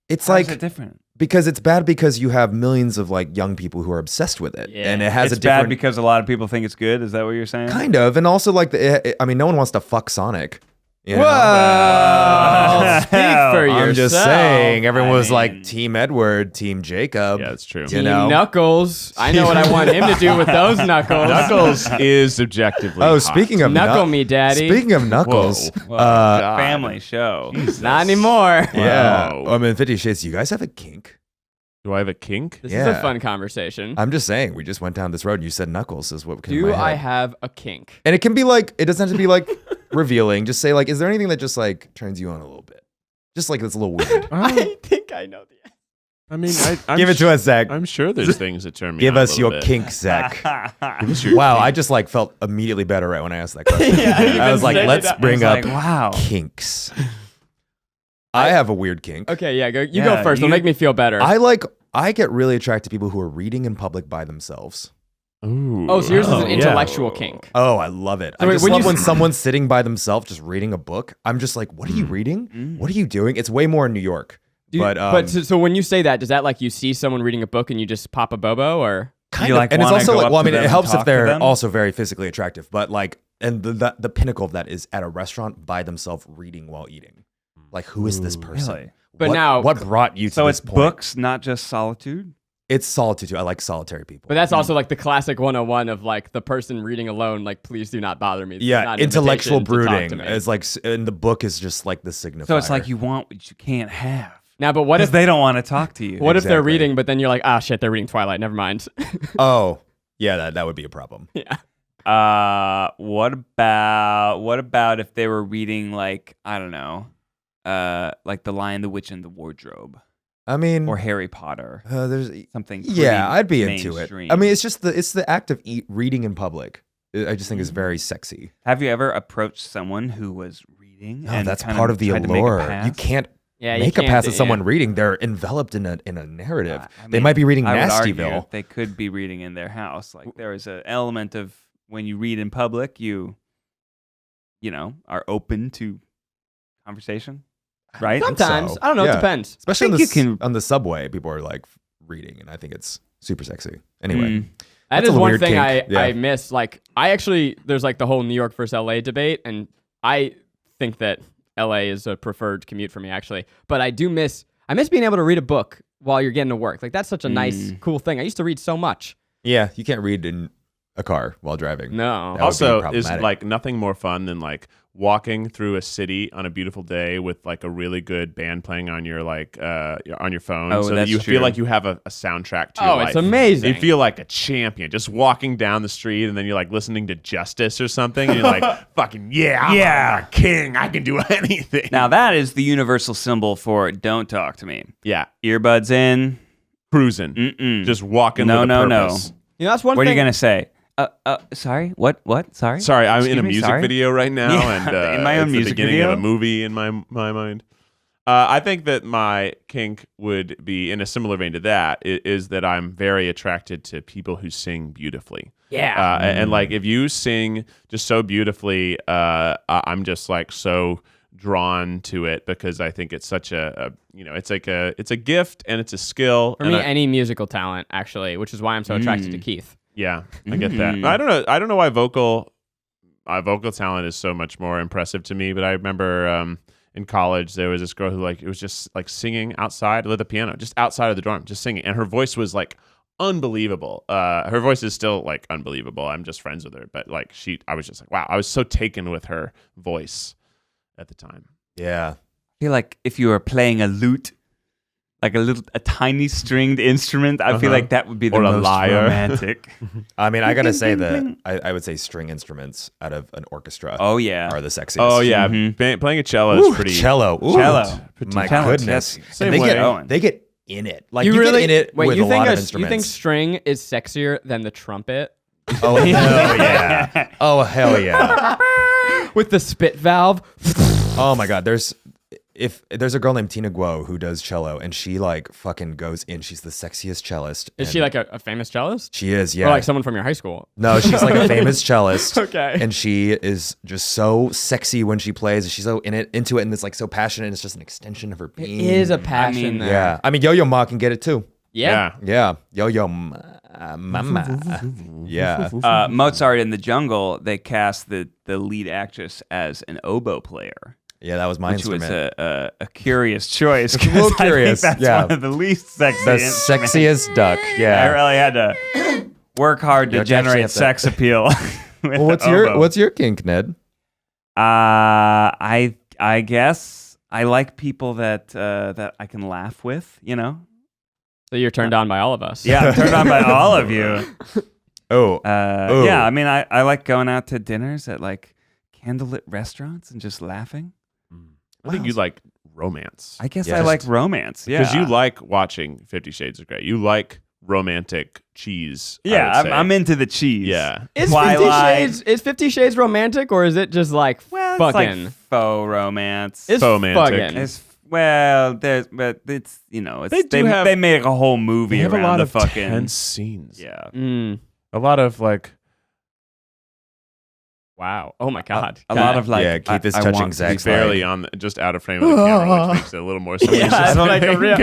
it's How like is it different? because it's bad because you have millions of like young people who are obsessed with it, Yeah. and it has It's a different bad because a lot of people think it's good. Is that what you're saying? kind of, and also like I mean, no one wants to fuck Sonic. You know? Whoa! Speak for yourself. I'm just saying. Everyone was I like mean- Team Edward, Team Jacob. Yeah, that's true. You Team know? Knuckles. I know what I want him to do with those knuckles. Knuckles is objectively Oh, hot. speaking of Knuckle me, daddy. Speaking of Knuckles, Whoa, God. family show. Not anymore. yeah. Wow. I'm in 50 Shades. Do you guys have a kink? Do I have a kink? This is Yeah. a fun conversation. I'm just saying. We just went down this road, and you said Knuckles is what came to Do my I head. have a kink? And it can be like, it doesn't have to be like revealing. Just say like, is there anything that just like turns you on a little bit? Just like it's a little weird. I think I know the answer. I mean, I'm Give it to us, Zach. I'm sure there's things that turn me Give on a us little your bit. kink, Zach. Give us your Wow, kink. I just like felt immediately better right when I asked that question. Yeah, you've I was been like, saying let's that. bring It's up like, wow. kinks. I have a weird kink. Okay, yeah, go. You Yeah, go first. It'll you- make me feel better. I get really attracted to people who are reading in public by themselves. Ooh. Oh, so yours is Oh, an yeah. intellectual kink. Oh, I love it. So I wait, just when love you when s- someone's sitting by themselves just reading a book. I'm just like, what are you reading? What are you doing? It's way more in New York. So when you say that, does that like you see someone reading a book and you just pop a bobo or? kind You, of, like, and it's wanna also go like, up well, I to mean, them it and helps talk if to they're them? also very physically attractive. But like, and the pinnacle of that is at a restaurant by themselves reading while eating. Like, who is this person? Really? But What- now- what brought you to So this it's point? books, not just solitude. It's solitude too. I like solitary people. But that's also like the classic 101 of like the person reading alone, like, please do not bother me. This is yeah, not an intellectual invitation to talk brooding to me. is like, and the book is just like the signifier. So it's like you want what you can't have. Now, but what Because if they don't want to talk to you. what if they're Exactly. reading, but then you're like, ah, shit, they're reading Twilight. Never mind. Oh, yeah, that would be a problem. Yeah. What about if they were reading like, I don't know, like The Lion, the Witch, and the Wardrobe, I mean, or Harry Potter, there's something. yeah, pretty I'd be into it. mainstream. I mean, it's just the act of reading in public. I just think is very sexy. Have you ever approached someone who was reading? No, and that's kind part of the tried to make a allure. pass? You can't Yeah, you make a can't pass do- at someone yeah. reading. They're enveloped in a narrative. I They mean, might be reading I would Nast argue Evil. They could be reading in their house. Like there is an element of when you read in public, you are open to conversation, right? Sometimes. so. I don't know. Yeah. It depends. Especially on think the, you can- on the subway, people are like reading, and I think it's super sexy. Anyway, Mm. That That's is a one weird thing kink. Yeah. I miss. Like, I actually, there's like the whole New York versus LA debate, and I think that LA is a preferred commute for me, actually. But I miss being able to read a book while you're getting to work. Like, that's such a nice, cool thing. I used to read so much. yeah, you can't read in a car while driving. No. That would be Also, is problematic. like nothing more fun than like walking through a city on a beautiful day with like a really good band playing on your like on your phone, Oh, so that that's you true. feel like you have a soundtrack to your Oh, life. it's amazing. You feel like a champion just walking down the street, and then you're like listening to Justice or something, and you're like, "Fucking yeah, I'm a king. I can do anything." Now that is the universal symbol for "Don't talk to me." yeah, Earbuds in. cruising, Mm-mm. just walking. No, with a no, no. purpose. You know, that's one What are thing. you gonna say? Sorry. What? Sorry. Sorry, I'm in Excuse a me, music sorry? video right now, Yeah, and in my own it's music the beginning video? of a movie in my mind. I think that my kink would be in a similar vein to that. Is that I'm very attracted to people who sing beautifully. Yeah. And like if you sing just so beautifully, I'm just like so drawn to it because I think it's such it's a gift and it's a skill. For and me, I- any musical talent, actually, which is why I'm so attracted to Keith. Yeah, I get that. I don't know why vocal talent is so much more impressive to me, but I remember in college there was this girl who it was just like singing outside with a piano, just outside of the dorm, just singing, and her voice was like unbelievable. Her voice is still like unbelievable. I'm just friends with her, but like I was just like, wow, I was so taken with her voice at the time. Yeah. I feel like if you were playing a lute, like a tiny stringed instrument, I feel like that would be the Or a most lyre. romantic. I mean, I gotta say Bling, that bling, I would say string instruments out of an orchestra Oh yeah. are the sexiest. Oh yeah, playing a cello is pretty. cello. Ooh. Cello. My Cello, goodness. that's- Same they way. get in it. Like You you really get in it wait? with You a think lot of you instruments. think string is sexier than the trumpet Oh hell yeah! Oh hell yeah! with the spit valve? Oh my god, there's a girl named Tina Guo who does cello, and she like fucking goes in. She's the sexiest cellist. Is and she like a famous cellist? She is, yeah. Or like someone from your high school? No, she's like a famous cellist. Okay. And she is just so sexy when she plays. She's so into it, and it's like so passionate. And it's just an extension of her being. It is a passion mean, there. Yeah, I mean, Yo-Yo Ma can get it too. Yeah. Yeah. Yo, mama. Yeah. Mozart in the Jungle, they cast the lead actress as an oboe player. Yeah, that was my Which was instrument. a curious choice. It's a little 'cause I curious, think that's yeah. one of the least sexy. The instruments. sexiest duck. I Yeah. really had to work hard to You actually generate have to- sex appeal. with Well, the oboe. what's your kink, Ned? I guess I like people that I can laugh with. You know. So you're turned on by all of us. Yeah, I'm turned on by all of you. Oh. Yeah, I mean, I like going out to dinners at like candlelit restaurants and just laughing. I think you like romance. I guess Yeah. I like romance. Yeah, Because you like watching 50 Shades of Grey. You like romantic cheese. I Yeah, would say. I'm into the cheese. Yeah. Is Twilight. 50 Shades romantic, or is it just like Well, fucking? it's like faux romance. It's Fomantic. fucking. It's but it's They do have- they made a whole movie They have a around lot the of fucking tense scenes. yeah. A lot of like. Wow. Oh my God. A lot of like Yeah, Keith is I touching want to Zach's be Barely on, just out of frame of the camera, which makes it a little more salacious. Yeah, it's like a real.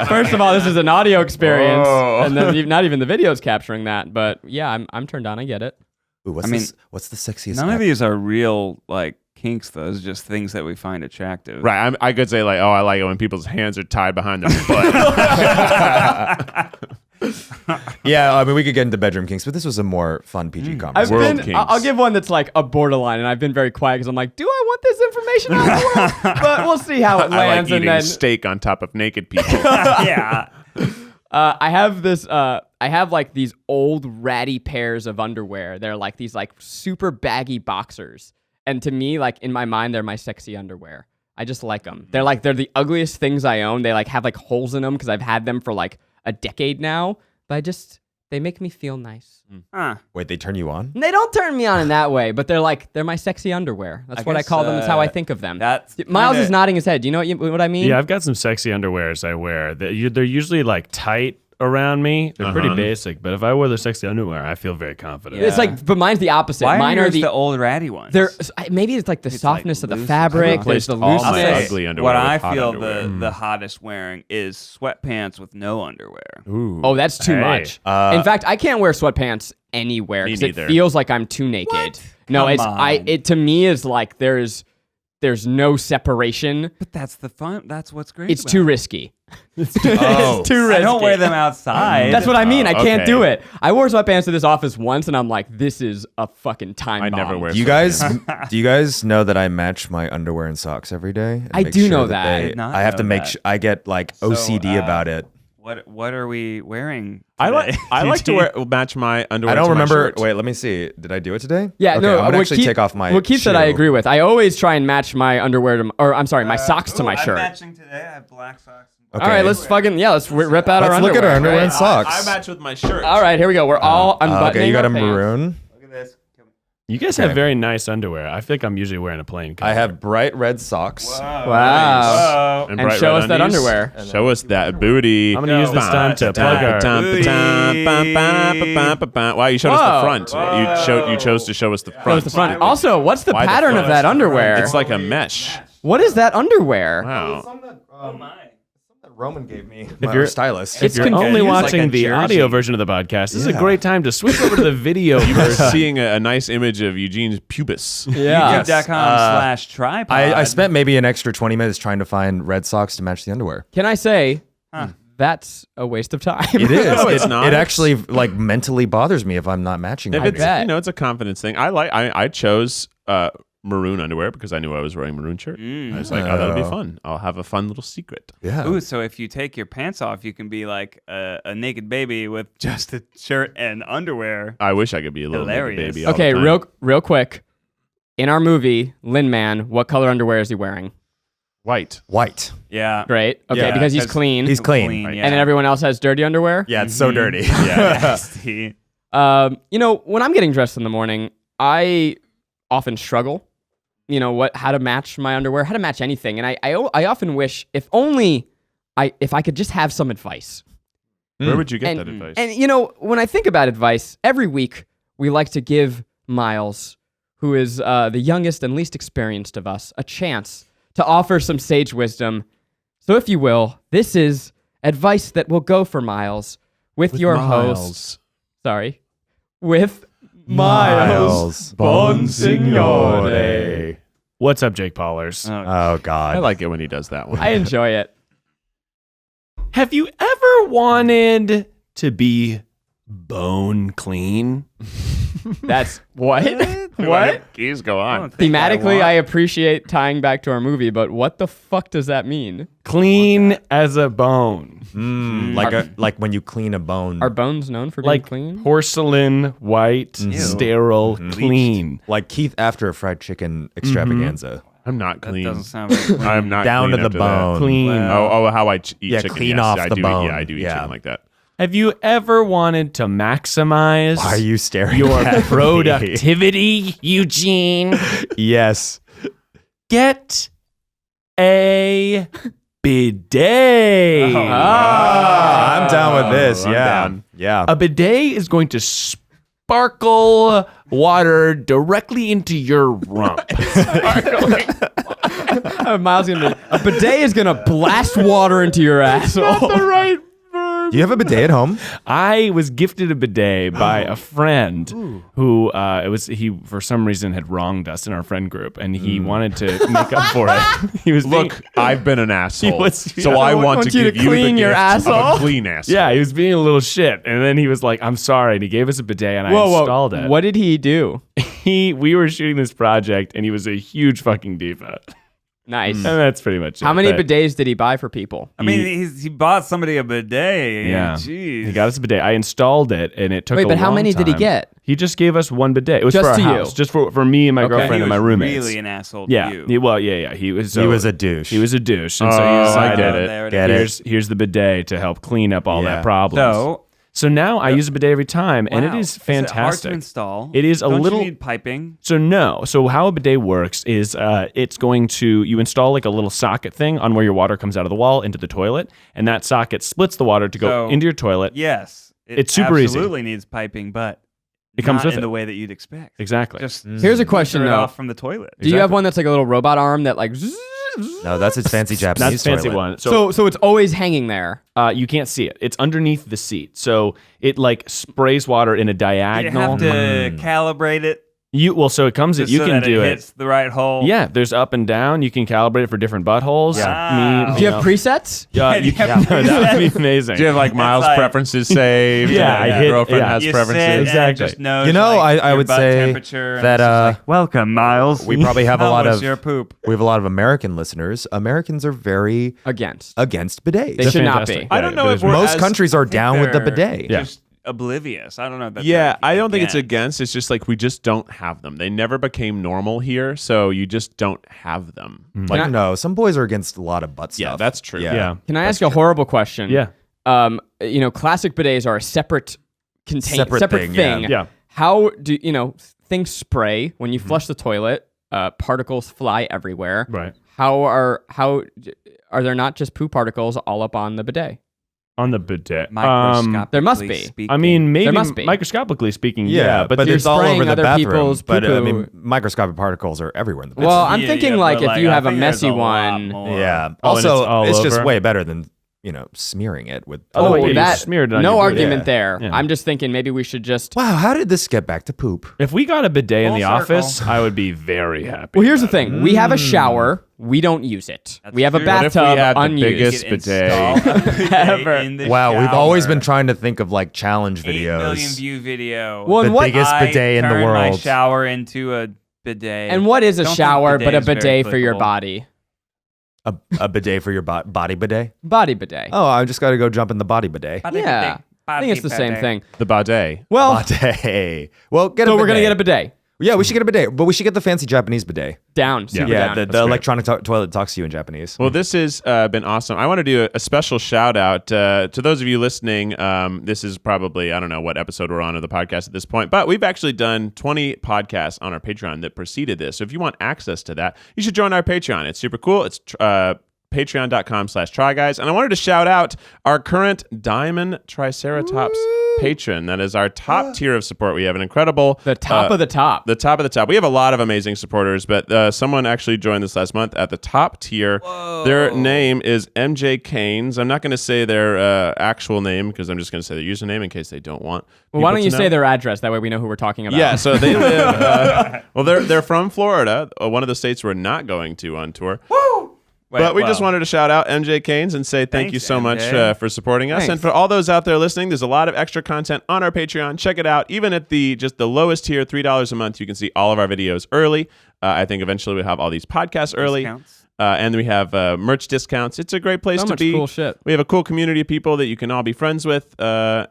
First of all, this is an audio experience, Oh. and then not even the video's capturing that. But yeah, I'm turned on. I get it. Ooh, what's the sexiest? None of app? these are real like kinks though. It's just things that we find attractive. Right, I could say like, oh, I like it when people's hands are tied behind their butt. Yeah, I mean, we could get into bedroom kinks, but this was a more fun PG conversation. World Kinks. I'll give one that's like a borderline, and I've been very quiet because I'm like, do I want this information out of the world? But we'll see how it I like lands, eating and then steak on top of naked people. Yeah. I have this. I have like these old ratty pairs of underwear. They're like these like super baggy boxers, and to me, like in my mind, they're my sexy underwear. I just like them. They're the ugliest things I own. They like have like holes in them because I've had them for like a decade now. But they make me feel nice. Huh. Wait, they turn you on? And they don't turn me on in that way, but they're my sexy underwear. That's what I guess, call them. That's how I think of them. That's Miles kinda- is nodding his head. Do you know what I mean? Yeah, I've got some sexy underwears I wear. They're usually like tight around me. They're pretty basic, but if I wear the sexy underwear, I feel very confident. It's like, but mine's the opposite. Why Mine are are yours the the old ratty ones? maybe it's like the softness like of the loose. fabric. I've There's the replaced all my looseness. ugly underwear What with I hot feel underwear. the hottest wearing is sweatpants with no underwear. Ooh. Oh, that's too Hey. much. In fact, I can't wear sweatpants anywhere Me because it neither. feels like I'm too naked. What? No, Come on. it to me is like there's no separation. But that's the fun. That's what's great. It's about too it. risky. Oh. It's too risky. I don't wear them outside. That's what I mean. I can't okay. do it. I wore sweatpants to this office once, and I'm like, this is a fucking time I bomb. never wear Do you guys know that I match my underwear and socks every day? And I make do sure know that. I did not I have to know make that. I get like OCD about it. What are we wearing? I today? like to match my underwear. I don't to my remember. shirt. Wait, let me see. Did I do it today? Yeah, okay, no. I'm gonna what actually Keith- take off my. What Keith said, I shoe. agree with. I always try and match my underwear my socks to my shirt. I'm matching today. I have black socks. Okay. All right, let's rip out our Let's underwear. look at our underwear right? and socks. I match with my shirt. All right, here we go. We're all unbuttoning Okay, you got our a pants. maroon. Look at this. You guys have very nice underwear. I feel like I'm usually wearing a plain color. I have bright red socks. Wow. And bright show red us that undies. underwear. Show us that booty. I'm gonna use this time to plug our. Wow, you showed us Whoa. the front. You chose to show us the front. Show us the front. Also, what's the Why the pattern of front? that underwear? It's like a mesh. What is that underwear? Wow. Oh my. Roman gave me. you're- Our stylist. If you're only It's like watching a the jersey. audio version of the podcast, this is a Yeah. great time to switch over to the video We're version. seeing a nice image of Eugene's pubis. Yeah. YouTube.com/tripod. I spent maybe an extra 20 minutes trying to find red socks to match the underwear. Can I say that's a waste of time? It is. No, it's not. It actually like mentally bothers me if I'm not matching. If them. it's, bet. it's a confidence thing. I chose maroon underwear because I knew I was wearing a maroon shirt. I was like, oh, that'll be fun. I'll have a fun little secret. Yeah. Ooh, so if you take your pants off, you can be like a naked baby with just a shirt and underwear. I wish I could be a little naked Hilarious. baby. All Okay, the time. real quick. In our movie, Lin Man, what color underwear is he wearing? White. White. Yeah. Great. Okay, Yeah, because he's 'cause clean. He's clean. Yeah. And then everyone else has dirty underwear. Yeah, it's so dirty. Nasty. When I'm getting dressed in the morning, I often struggle. How to match my underwear, how to match anything, and I often wish if I could just have some advice. Where would you get And- that advice? And when I think about advice, every week we like to give Miles, who is the youngest and least experienced of us, a chance to offer some sage wisdom. So if you will, this is Advice that will go for miles with your host. Sorry. With Miles Bonsignore. What's up, Jake Paulers? Oh God. I like it when he does that one. I enjoy it. Have you ever wanted to be bone clean? That's what? What? Keys go on. Thematically, I appreciate tying back to our movie, but what the fuck does that mean? Clean as a bone. Like when you clean a bone. Are bones known for being Like clean? porcelain, white, sterile, clean. Like Keith after a fried chicken extravaganza. I'm not That clean. doesn't sound very clean. I'm not Down clean to the after that. bone. Clean. Oh, how I eat Yeah, chicken. clean yes. off I the do bone. I do eat Yeah. chicken like that. Have you ever wanted to maximize Why are you staring your at me? productivity, Eugene? Yes. Get a bidet. I'm down with this. I'm Yeah. down. Yeah. A bidet is going to sparkle water directly into your rump. Miles gonna a bidet is gonna blast water into your asshole. Do you have a bidet at home? I was gifted a bidet by a friend who he for some reason had wronged us in our friend group, and he wanted to make up for it. He was being- Look, I've been an asshole, was- so yeah. I want to you to give you clean the your gift asshole. of a clean asshole. yeah, he was being a little shit, and then he was like, "I'm sorry," and he gave us a bidet, and I installed it. What did he do? We were shooting this project, and he was a huge fucking diva, Nice. and that's pretty much it. How many But bidets did he buy for people? I mean, he bought somebody a bidet. Yeah, Jeez. he got us a bidet. I installed it, and it took. Wait, a but how long many did he time. get? He just gave us one bidet. It was Just for our to you? house, just for me and my Okay. girlfriend He and my was roommates. really an asshole Yeah. to you. He was. He was a douche. He was a douche, and so Oh, he I decided, get it. There Get it. here's the bidet to help clean up all Yeah. that problems. So now I use a bidet every time, and it Wow. is Is it hard fantastic. to install? It is a Don't little- You need piping. So no. So how a bidet works is it's going to you install like a little socket thing on where your water comes out of the wall into the toilet, and that socket splits the water to go So- into your toilet. Yes, It's super easy. Absolutely needs piping, but It comes not with in it. the way that you'd expect. Exactly. Just Here's a question turn it though. off from the toilet. Do you have one that's like a little robot arm that like? No, that's its fancy That's Japanese the fancy toilet. one. So it's always hanging there. You can't see it. It's underneath the seat, so it like sprays water in a You diagonal. have to calibrate it So it comes. just You so can that do it it. hits the right hole. Yeah, there's up and down. You can calibrate it for different buttholes. Yeah. Me, Do you have presets? Yeah, Do you have that would be amazing. Do you have like Miles' like- preferences saved? Yeah, and I your hit- girlfriend yeah. has You preferences. sit and it Exactly. just knows, You know, like, I your would butt say temperature, and that, it's just like, welcome, Miles. We probably have a How lot was of your poop. we have a lot of American listeners. Americans are very Against. against bidets. They should not fantastic. be. I don't know But if it's- we're Most as- countries are down with the They're bidet. Yeah. Just oblivious. I don't know. That Yeah, they're I don't think it's against. against. It's just like we just don't have them. They never became normal here, so you just don't have them. Like, no, some boys are against a lot of butt stuff. Yeah, that's true. Yeah. Can I ask a horrible question? Yeah. Classic bidets are a separate Separate thing. thing, Yeah. How do things spray when you flush the toilet? Particles fly everywhere. Right. How are there not just poo particles all up on the bidet? On the bidet. Microscopically There must be. speaking. I mean, maybe There must be. microscopically speaking, Yeah, but but you're it's all spraying over the other bathroom. people's But I poo-poo. mean, microscopic particles are everywhere in the bathroom. Well, I'm Yeah, thinking yeah, like but, if you I have a think there's messy lot one. more. yeah. Oh, and it's Also, all it's just over? way better than smearing it with. Oh, other yeah, you that smeared it on no your argument Yeah. there. Yeah. I'm just thinking maybe we should just. Wow, how did this get back to poop? if we got a bidet in Full the circle. office, I would be very happy. Well, here's the thing: we have a shower. We don't use it. That's we have a true. What if we bathtub had the unused. biggest- You could bidet. install a bidet Ever. in the Wow, we've shower. always been trying to think of like challenge 8 million videos. view video. Well, The and what biggest bidet in the turned my world. shower into a bidet. and what is a Don't think shower but a is very bidet for your clickable. body? A bidet for your body bidet? Body bidet. Oh, I just got to go jump in the body bidet. Body yeah, bidet. I think it's the Body same bidet. thing. The bidet. Well, Bidet. Well, get a so bidet. we're gonna get a bidet. Yeah, we should get a bidet, but we should get the fancy Japanese bidet. Down. Super Yeah, down. the electronic toilet talks to you in Japanese. Well, this has been awesome. I want to do a special shout out to those of you listening. This is probably, I don't know what episode we're on of the podcast at this point, but we've actually done 20 podcasts on our Patreon that preceded this. So if you want access to that, you should join our Patreon. It's super cool. It's patreon.com/tryguys. And I wanted to shout out our current Diamond Triceratops patron. That is our top tier of support. We have an incredible... The top of the top. The top of the top. We have a lot of amazing supporters, but someone actually joined this last month at the top tier. Whoa. Their name is MJ Keynes. I'm not going to say their actual name because I'm just going to say their username in case they don't want. Well, why don't you to say know. their address? That way we know who we're talking about. Yeah, so they live... well, they're from Florida, one of the states we're not going to on tour. But we just wanted to shout out MJ Keynes and say thank you Thanks, so much MJ. for supporting us. Thanks. And for all those out there listening, there's a lot of extra content on our Patreon. Check it out. Even at the lowest tier, $3 a month, you can see all of our videos early. I think eventually we'll have all these podcasts early. Discounts. And we have merch discounts. It's a great place So to much be. cool shit. We have a cool community of people that you can all be friends with. You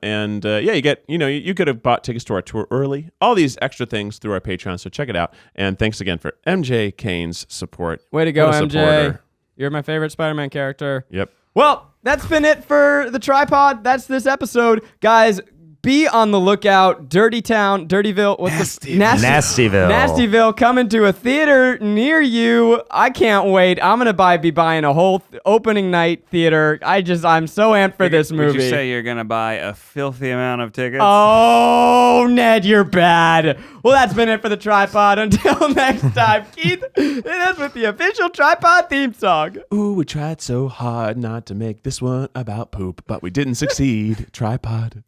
get, you could have bought tickets to our tour early. All these extra things through our Patreon. So check it out. And thanks again for MJ Keynes' support. Way to go, What a MJ. supporter. You're my favorite Spider-Man character. Yep. Well, that's been it for the TryPod. That's this episode. Guys, be on the lookout. Dirtyville. What's Nastyville. Nastyville coming to a theater near you. I can't wait. I'm going to be buying a whole opening night theater. I'm so amped for this movie. Would you say you're going to buy a filthy amount of tickets? Oh, Ned, you're bad. Well, that's been it for the TryPod. Until next time, Keith, hit us with the official TryPod theme song. Ooh, we tried so hard not to make this one about poop, but we didn't succeed. TryPod.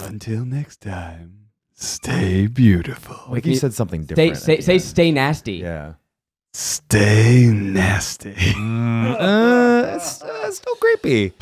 Until next time, stay beautiful. What if you said something different? Stay nasty. Yeah. Stay nasty. It's still creepy.